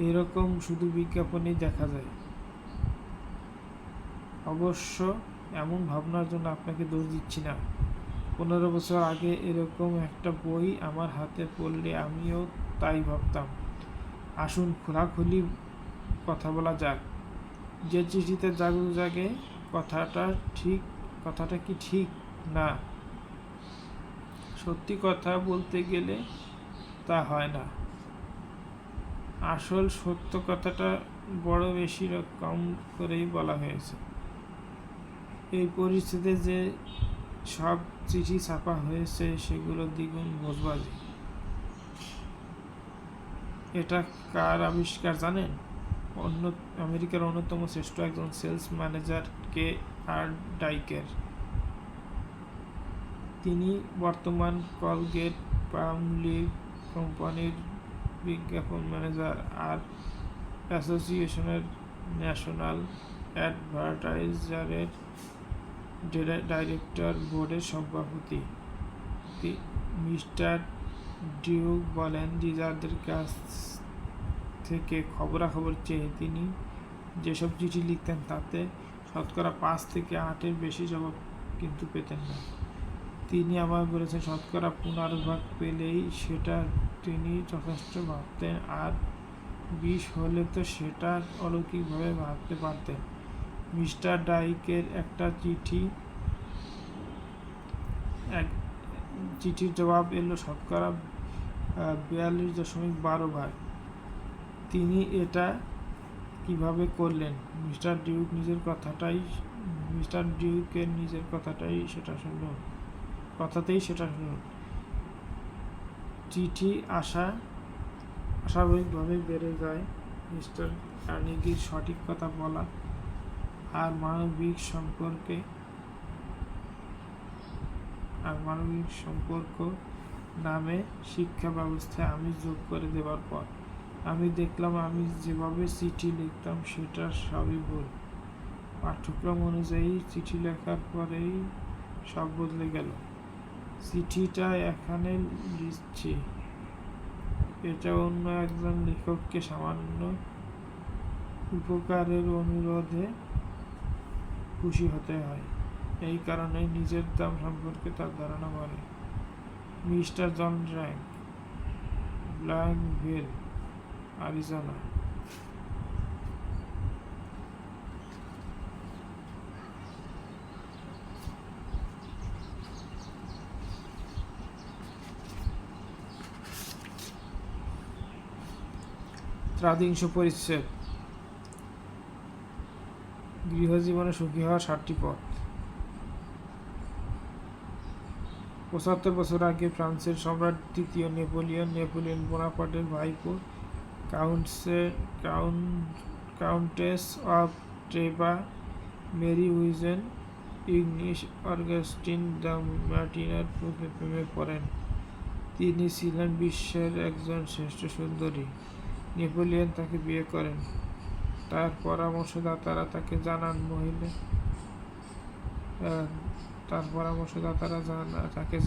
এরকম শুধু বিজ্ঞাপনেই দেখা যায়। অবশ্য এমন ভাবনার জন্য আপনাকে দোষ দিচ্ছি না। 15 বছর আগে এরকম একটা বই আমার হাতে পড়লে আমিও তাই ভাবতাম। আসুন খোলাখুলি কথা বলা যাক। যে চিঠিতে জাদু জাগে কথাটা কি ঠিক না? সত্যি কথা বলতে গেলে তা হয় না। আসল সত্য কথাটা বড় বেশি কম করেই বলা হয়েছে। এই পরিস্থিতিতে যে সব চিঠি ছাপা হয়েছে সেগুলো দ্বিগুণ ভোজবাজি। এটা কার আবিষ্কার জানেন? আমেরিকার অন্যতম শ্রেষ্ঠ একজন সেলস ম্যানেজার K.R. ডাইকের। তিনি বর্তমান কলগেট পামলিভ কোম্পানির বিজ্ঞাপন ম্যানেজার আর অ্যাসোসিয়েশনের ন্যাশনাল অ্যাডভার্টাইজারের ডাইরেক্টর বোর্ডের সভাপতি। মিস্টার ডিউক বলেন, রিডারদের কাছ থেকে খবরাখবর চেয়ে তিনি যেসব চিঠি লিখতেন তাতে শতকরা 5 থেকে 8-এর বেশি জবাব কিন্তু পেতেন না। তিনি আমায় বলেছেন, শতকরা 15 ভাগ পেলেই সেটা তিনি যথেষ্ট ভাবতেন, আর 20 হলে তো সেটা অলৌকিকভাবে ভাবতে পারতেন। মিস্টার ডাইকের একটা চিঠির জবাব এলো শতকরা 42.12 ভাগ। তিনি এটা কিভাবে করলেন? মিস্টার ডিউকের নিজের কথাতেই সেটা শুনুন। চিঠি স্বাভাবিকভাবে বেড়ে যায়। মিস্টার কার্নেগির সঠিক কথা বলা আর মানবিক সম্পর্ক নামে শিক্ষা ব্যবস্থায় আমি যোগ করে দেবার পর আমি দেখলাম আমি যেভাবে চিঠি লিখতাম সেটা সবই ভুল। পাঠ্যক্রম অনুযায়ী চিঠি লেখার পরেই সব বদলে গেল। চিঠিটা এখানে লিখছি, এটা অন্য একজন লেখককে সামান্য উপকারের অনুরোধে খুশি হতে হয়। এই কারণে নিজের দাম সম্পর্কে তার ধারণা বাড়ে। Mister John rank, ব্ল্যাঙ্কভিল, আরিজোনা। ত্রাদিংশ পরিচ্ছেদ। গৃহজীবনে সুখী হওয়ার 7টি পথ। 75 বছর আগে ফ্রান্সের সম্রাট দ্বিতীয় নেপোলিয়ন বোনাপার্টের ভাইপো কাউন্টেস অফ ট্রেভা, মেরি উইজেন, ইগনিস অগাস্টিন দ্য মার্টিনার প্রেমে পড়েন। তিনি ছিলেন বিশ্বের একজন শ্রেষ্ঠ সুন্দরী। নেপোলিয়ন তাকে বিয়ে করেন। তার পরামর্শদাতারা তাকে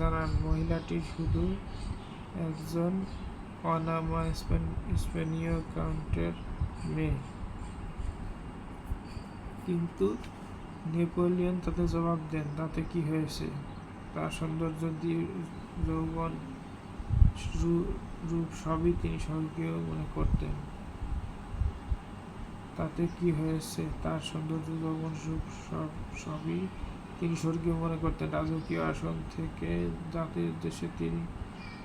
জানান মহিলাটি শুধু একজন অনামা স্পেনীয় কাউন্টের মেয়ে। কিন্তু নেপোলিয়ন তাতে জবাব দেন, তাতে কি হয়েছে? তার সৌন্দর্য, যৌবন, রূপ সবই তিনি স্বর্গীয় মনে করতেন। তাতে কি হয়েছে? তার সৌন্দর্য, যৌবন, রূপ সবই তিনি স্বর্গীয় মনে করতেন। রাজকীয় আসন থেকে জাতির উদ্দেশ্যে তিনি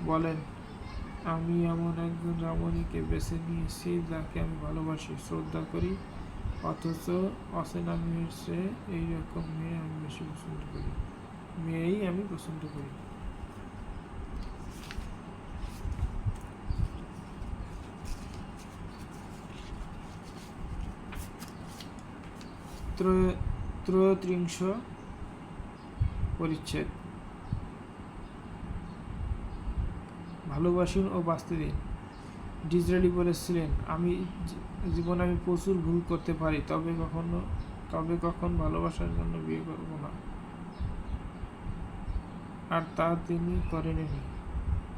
বলেন, আমি এমন একজন রমণীকে বেছে নিয়েছি যাকে আমি ভালোবাসি, শ্রদ্ধা করি, অথচ অচেনা মেয়ের চেয়ে এইরকম মেয়েই আমি পছন্দ করি। ত্রয়োত্রিংশ পরিচ্ছেদ। ভালোবাসুন ও বাঁচতে দিন। ডিজরালি বলেছিলেন, জীবনে আমি প্রচুর ভুল করতে পারি, তবে কখন ভালোবাসার জন্য বিয়ে করব না। আর তা তিনি করেননি।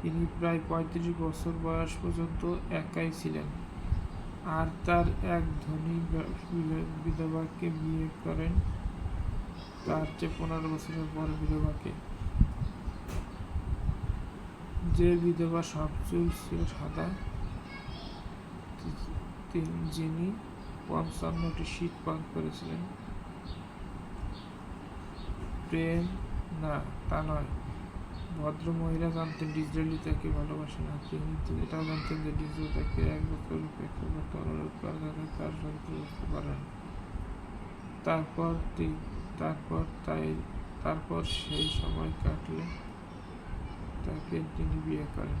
তিনি প্রায় ৩৫ বছর বয়স পর্যন্ত একাই ছিলেন, আর তার এক ধনী বিধবাকে বিয়ে করেন, তার চেয়ে ১৫ বছরের বড় বিধবাকে, যে বিধবা সব চুল ছিল সাদা, যিনি ৫৫টি শীত পান করেছিলেন। প্রেম না, তা নয়। ভদ্র মহিলা জানতেন ডিজরালি তাকে ভালোবাসে না। তিনি এটাও জানতেন যে ডিজরালি তাকে ১ বছর উপেক্ষা করতে অনুরোধ করে, যাতে তার সত্যি বুঝতে পারেন। তারপর সেই সময় কাটলে তাকে তিনি বিয়ে করেন।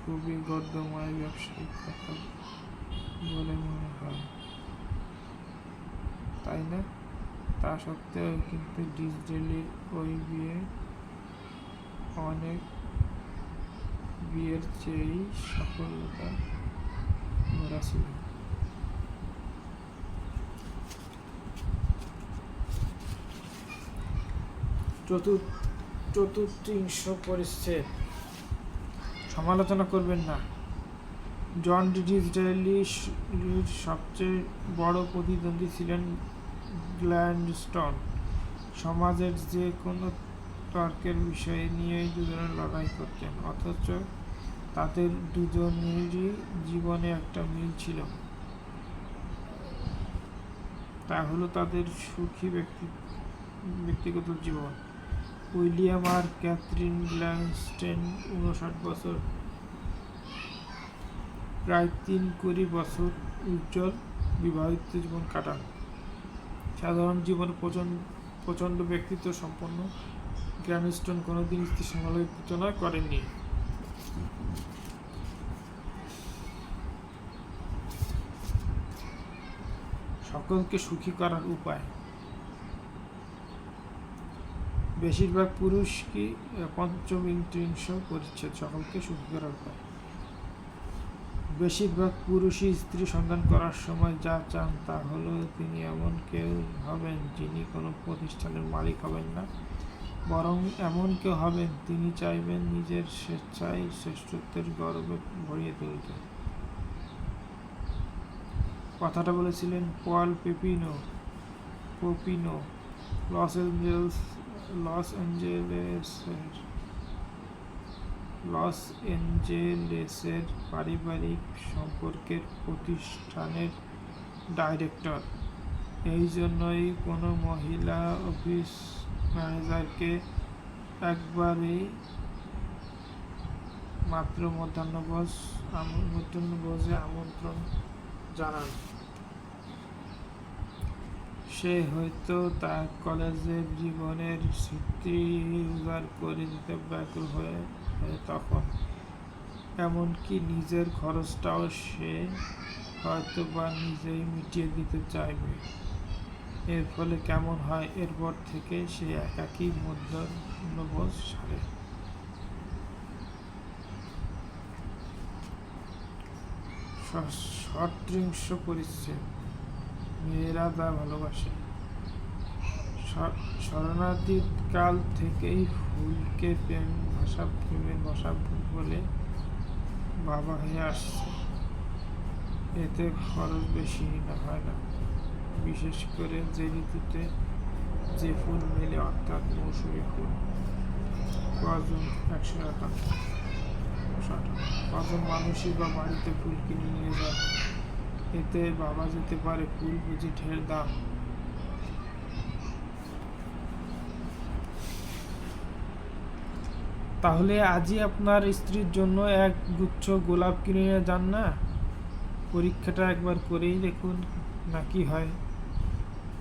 খুবই গদ্যময় ব্যবসায়িক কথা বলে মনে হয়, তাই না? তা সত্ত্বেও কিন্তু ডিজরালির ওই বিয়ে অনেক বিয়ের চেয়েই সফলতা ভরা ছিল। চতুর্থিংশ পরিচ্ছেদ। সমালোচনা করবেন না। জন ডিজরালির সবচেয়ে বড় প্রতিদ্বন্দ্বী ছিলেন গ্ল্যাডস্টোন। সমাজের যে কোনো তর্কের বিষয় নিয়েই দুজনে লড়াই করতেন, অথচ তাদের দুজনেরই জীবনে একটা মিল ছিল। তা হলো তাদের সুখী ব্যক্তিগত জীবন। উইলিয়াম আর ক্যাথরিন গ্ল্যাডস্টোন ৫৯ বছর, প্রায় ৩-২০ বছর উজ্জ্বল বিবাহিত জীবন কাটান। সাধারণ জীবনে প্রচণ্ড ব্যক্তিত্ব সম্পন্ন গ্ল্যাডস্টোন কোনোদিন স্ত্রীর সমালোচনা করেননি। সকলকে সুখী করার উপায়। বেশিরভাগ পুরুষই পঞ্চবিংশ পরিচ্ছেদ। সকলকে সুখী করার উপায়। বেশিরভাগ পুরুষই স্ত্রী সন্ধান করার সময় যা চান তা হলো তিনি এমন কেউ হবেন যিনি কোনো প্রতিষ্ঠানের মালিক হবেন না, বরং এমন কেউ হবেন তিনি চাইবেন নিজের স্বেচ্ছায় শ্রেষ্ঠত্বের গর্বে ভরিয়ে তুলতে। কথাটা বলেছিলেন পল পোপিনো, লস এঞ্জেলেসের পারিবারিক সম্পর্কের প্রতিষ্ঠানের ডাইরেক্টর। এই জন্যই কোনো মহিলা অফিস ম্যানেজারকে একবারই মাত্র মধ্যাহ্নভোজে আমন্ত্রণ জানান। সে হয়তো তার কলেজের জীবনের স্মৃতি উজাড় করে দিতে ব্যাকুল হয়ে তখন। এমনকি নিজের খরচটাও সে হয়তো বা নিজেই মিটিয়ে দিতে চাইবে। এর ফলে কেমন হয়, এরপর থেকে সে একাকী মধ্যবোধ সারে। সত্রিংশ পরিচ্ছেদ। মেয়েরা যা ভালোবাসে। শরণার্থীকাল থেকেই ফুলকে প্রেমের ভাষা বলে বাবা হয়ে আসছে। এতে খরচ বেশি হয় না, বিশেষ করে যে ঋতুতে যে ফুল মেলে, অর্থাৎ মৌসুমী ফুল। কজন 100 টাকা। কজন মানুষই বা বাড়িতে ফুল কিনে নিয়ে যায়, এতে বাবা যেতে পারে, ফুল বুঝি ঢের দাম। তাহলে আজই আপনার স্ত্রীর জন্য এক গুচ্ছ গোলাপ কিনে নিয়ে যান না। পরীক্ষাটা একবার করেই দেখুন না কি হয়।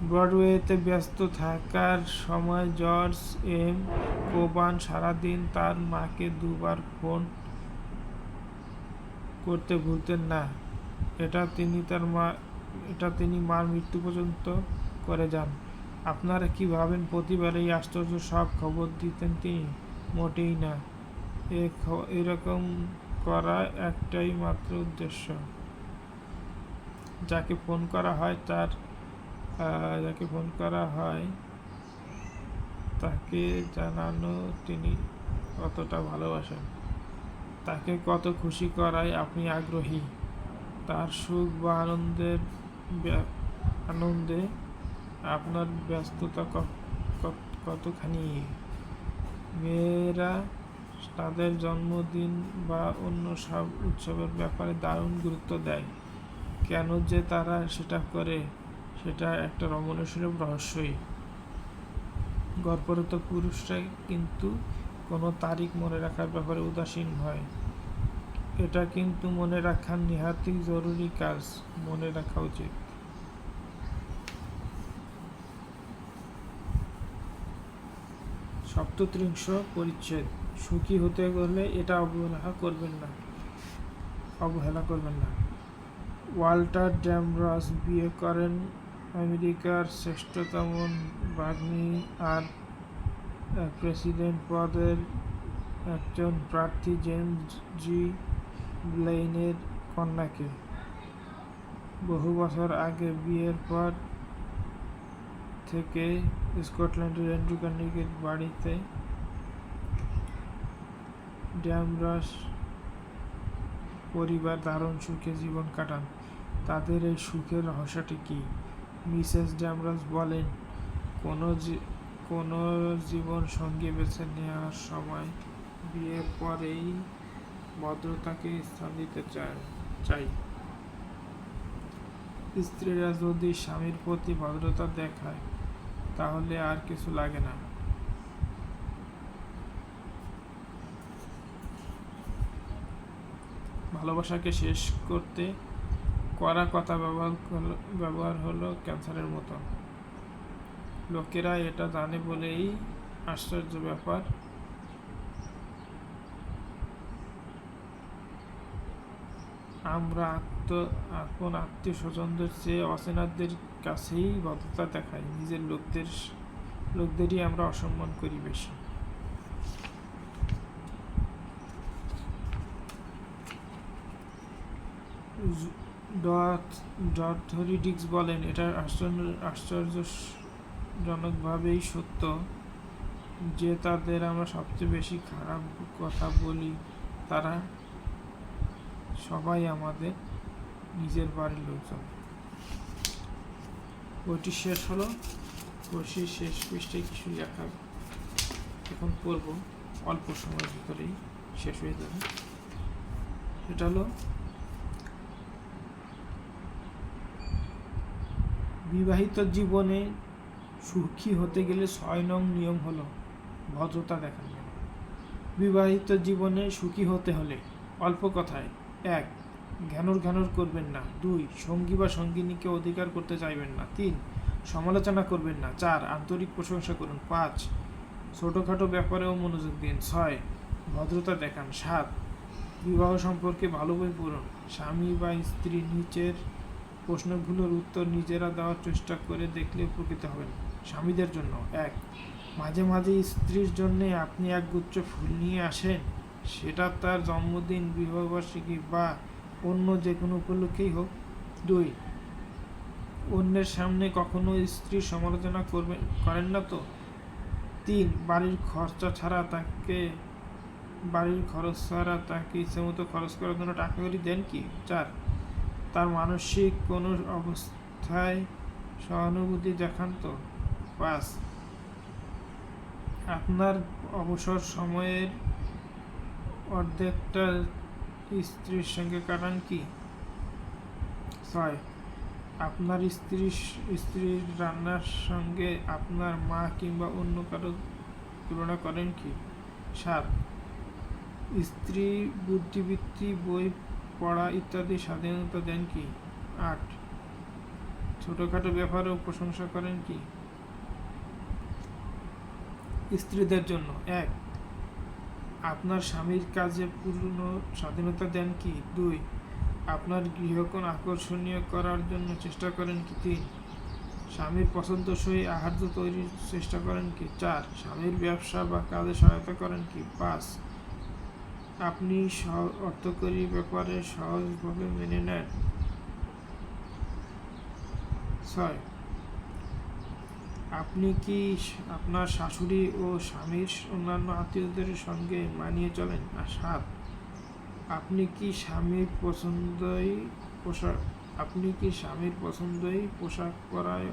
ব্রডওয়েতে ব্যস্ত থাকার সময় জর্জ এম. কোবান সারাদিন তার মাকে 2 বার ফোন করতে ভুলতেন না। এটা তিনি মার মৃত্যু পর্যন্ত করে যান। আপনারা কি ভাবেন প্রতিবারেই আশ্চর্য সব খবর দিতেন তিনি? মোটেই না। এরকম করা একটাই মাত্র উদ্দেশ্য, যাকে ফোন করা হয় তাকে জানানো তিনি কতটা ভালোবাসেন, তাকে কত খুশি করায় আপনি আগ্রহী, তার সুখ বা আনন্দে আপনার ব্যস্ততা কতখানি। মেয়েরা তাদের জন্মদিন বা অন্য সব উৎসবের ব্যাপারে দারুণ গুরুত্ব দেয়। কেন যে তারা সেটা করে, সেটা একটা রমণীয়সুলভ রহস্যই। গর্ভরত পুরুষরা কিন্তু কোনো তারিখ মনে রাখার ব্যাপারে উদাসীন হয়। এটা কিন্তু মনে রাখা নিহাতই জরুরি কাজ, মনে রাখা উচিত। সপ্তত্রিংশ পরিচ্ছেদ। সুখী হতে গেলে এটা অবহেলা করবেন না। ওয়াল্টার ড্যামরাস বিয়ে করেন আমেরিকার শ্রেষ্ঠতম বাগ্মী আর প্রেসিডেন্ট পদের একজন প্রার্থী জেমস জি. ব্লেইনের কন্যাকে। বহু বছর আগে বিয়ের পর থেকে স্কটল্যান্ডের অ্যান্ড্রু কার্নেগির বাড়িতে ড্যামরাস পরিবার দারুণ সুখে জীবন কাটান। তাদের এই সুখের রহস্যটি কি? মিসেস ড্যামরাস বলেন, কোনো জীবন সঙ্গী বেছে নেওয়ার সময় বিয়ের পরেই ভদ্রতাকে স্থান দিতে চাই। স্ত্রীরা যদি স্বামীর প্রতি ভদ্রতা দেখায়, তাহলে আর কিছু লাগে না। ভালোবাসাকে শেষ করতে কড়া কথা ব্যবহার হলো ক্যান্সারের মতো। লোকেরা এটা জানে বলেই আশ্চর্য ব্যাপার, আমরা আপন আত্মীয় স্বজনদের চেয়ে অচেনাদের কাছেই ভদ্রতা দেখাই, নিজের লোকদেরই আমরা অসম্মান করি বেশি। ডথরিডিক্স বলেন, এটা আশ্চর্যজনকভাবেই সত্য যে তাদের আমরা সবচেয়ে বেশি খারাপ কথা বলি, তারা সবাই আমাদের নিজের বাড়ির লোকজন। বইটি শেষ হলো। বইটির শেষ পৃষ্ঠায় কিছু লেখা এখন পড়ব, অল্প সময়ের ভিতরেই শেষ হয়ে যাবে। সেটা হলো, বিবাহিত জীবনে সুখী হতে গেলে 6 নং নিয়ম হলো ভদ্রতা দেখানো। বিবাহিত জীবনে সুখী হতে হলে অল্প কথায় 1. ঘ্যানর করবেন না। 2. সঙ্গী বা সঙ্গিনীকে অধিকার করতে চাইবেন না। 3. সমালোচনা করবেন না। 4. আন্তরিক প্রশংসা করুন। 5. ছোটোখাটো ব্যাপারেও মনোযোগ দিন। 6. ভদ্রতা দেখান। 7. বিবাহ সম্পর্কে ভালো বই পড়ুন। স্বামী বা স্ত্রী নিচের প্রশ্নগুলোর উত্তর নিজেরা দেওয়ার চেষ্টা করে দেখলে উপকৃত হবেন। স্বামীদের জন্য 1, মাঝে মাঝে স্ত্রীর জন্য আপনি একগুচ্ছ ফুল নিয়ে আসেন, সেটা তার জন্মদিন, বিবাহবার্ষিকী বা অন্য যে কোনো উপলক্ষেই হোক। 2, অন্যের সামনে কখনো স্ত্রীর সমালোচনা করেন না তো। 3, বাড়ির খরচ ছাড়া তাকে ইচ্ছেমতো খরচ করার জন্য টাকা কড়ি দেন কি। 4, তার মানসিক কোনো অবস্থায় সহানুভূতি দেখান তো। 5, আপনার অবসর সময়ের অর্ধেকটা স্ত্রীর সঙ্গে কাটান কি। 6, আপনার স্ত্রীর রান্নার সঙ্গে আপনার মা কিংবা অন্য কারো তুলনা করেন কি। 7, স্ত্রী বুদ্ধিবৃত্তি, বই পড়া ইত্যাদি স্বাধীনতা দেন কি। 8, ছোটখাটো ব্যাপারেও প্রশংসা করেন কি। স্ত্রীদের জন্য 1, আপনার স্বামীর কাজে পূর্ণ স্বাধীনতা দেন কি। 2, আপনার গৃহকোণ আকর্ষণীয় করার জন্য চেষ্টা করেন কি। 3, স্বামীর পছন্দসই আহার্য তৈরির চেষ্টা করেন কি। 4, স্বামীর ব্যবসা বা কাজে সহায়তা করেন কি। 5, আপনি অর্থকরী ব্যাপারে সহজভাবে মেনে নেন। 6, আপনি কি আপনার শাশুড়ি ও স্বামীর অন্যান্য আত্মীয়দের সঙ্গে মানিয়ে চলেন। 7, আপনি কি স্বামীর পছন্দই পোশাক পরায়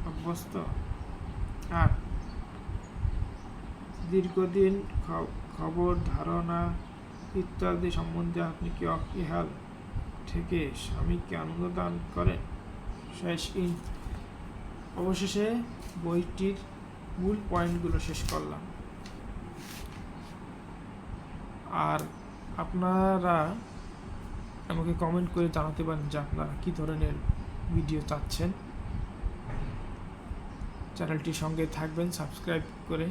অভ্যস্ত। 8, দীর্ঘদিন খবর, ধারণা ইত্যাদি সম্বন্ধে আপনি কি অকিহাল থেকে স্বামীকে আনন্দ দান করেন। অবশেষে বইটির মূল পয়েন্টগুলো শেষ করলাম। আর আপনারা আমাকে কমেন্ট করে জানাতে পারেন যে আপনারা কী ধরনের ভিডিও চাচ্ছেন। চ্যানেলটির সঙ্গে থাকবেন, সাবস্ক্রাইব করে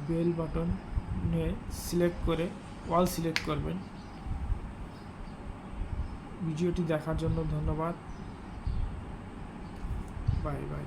বেল বাটনে সিলেক্ট করে অল সিলেক্ট করবেন। ভিডিওটি দেখার জন্য ধন্যবাদ। Bye bye.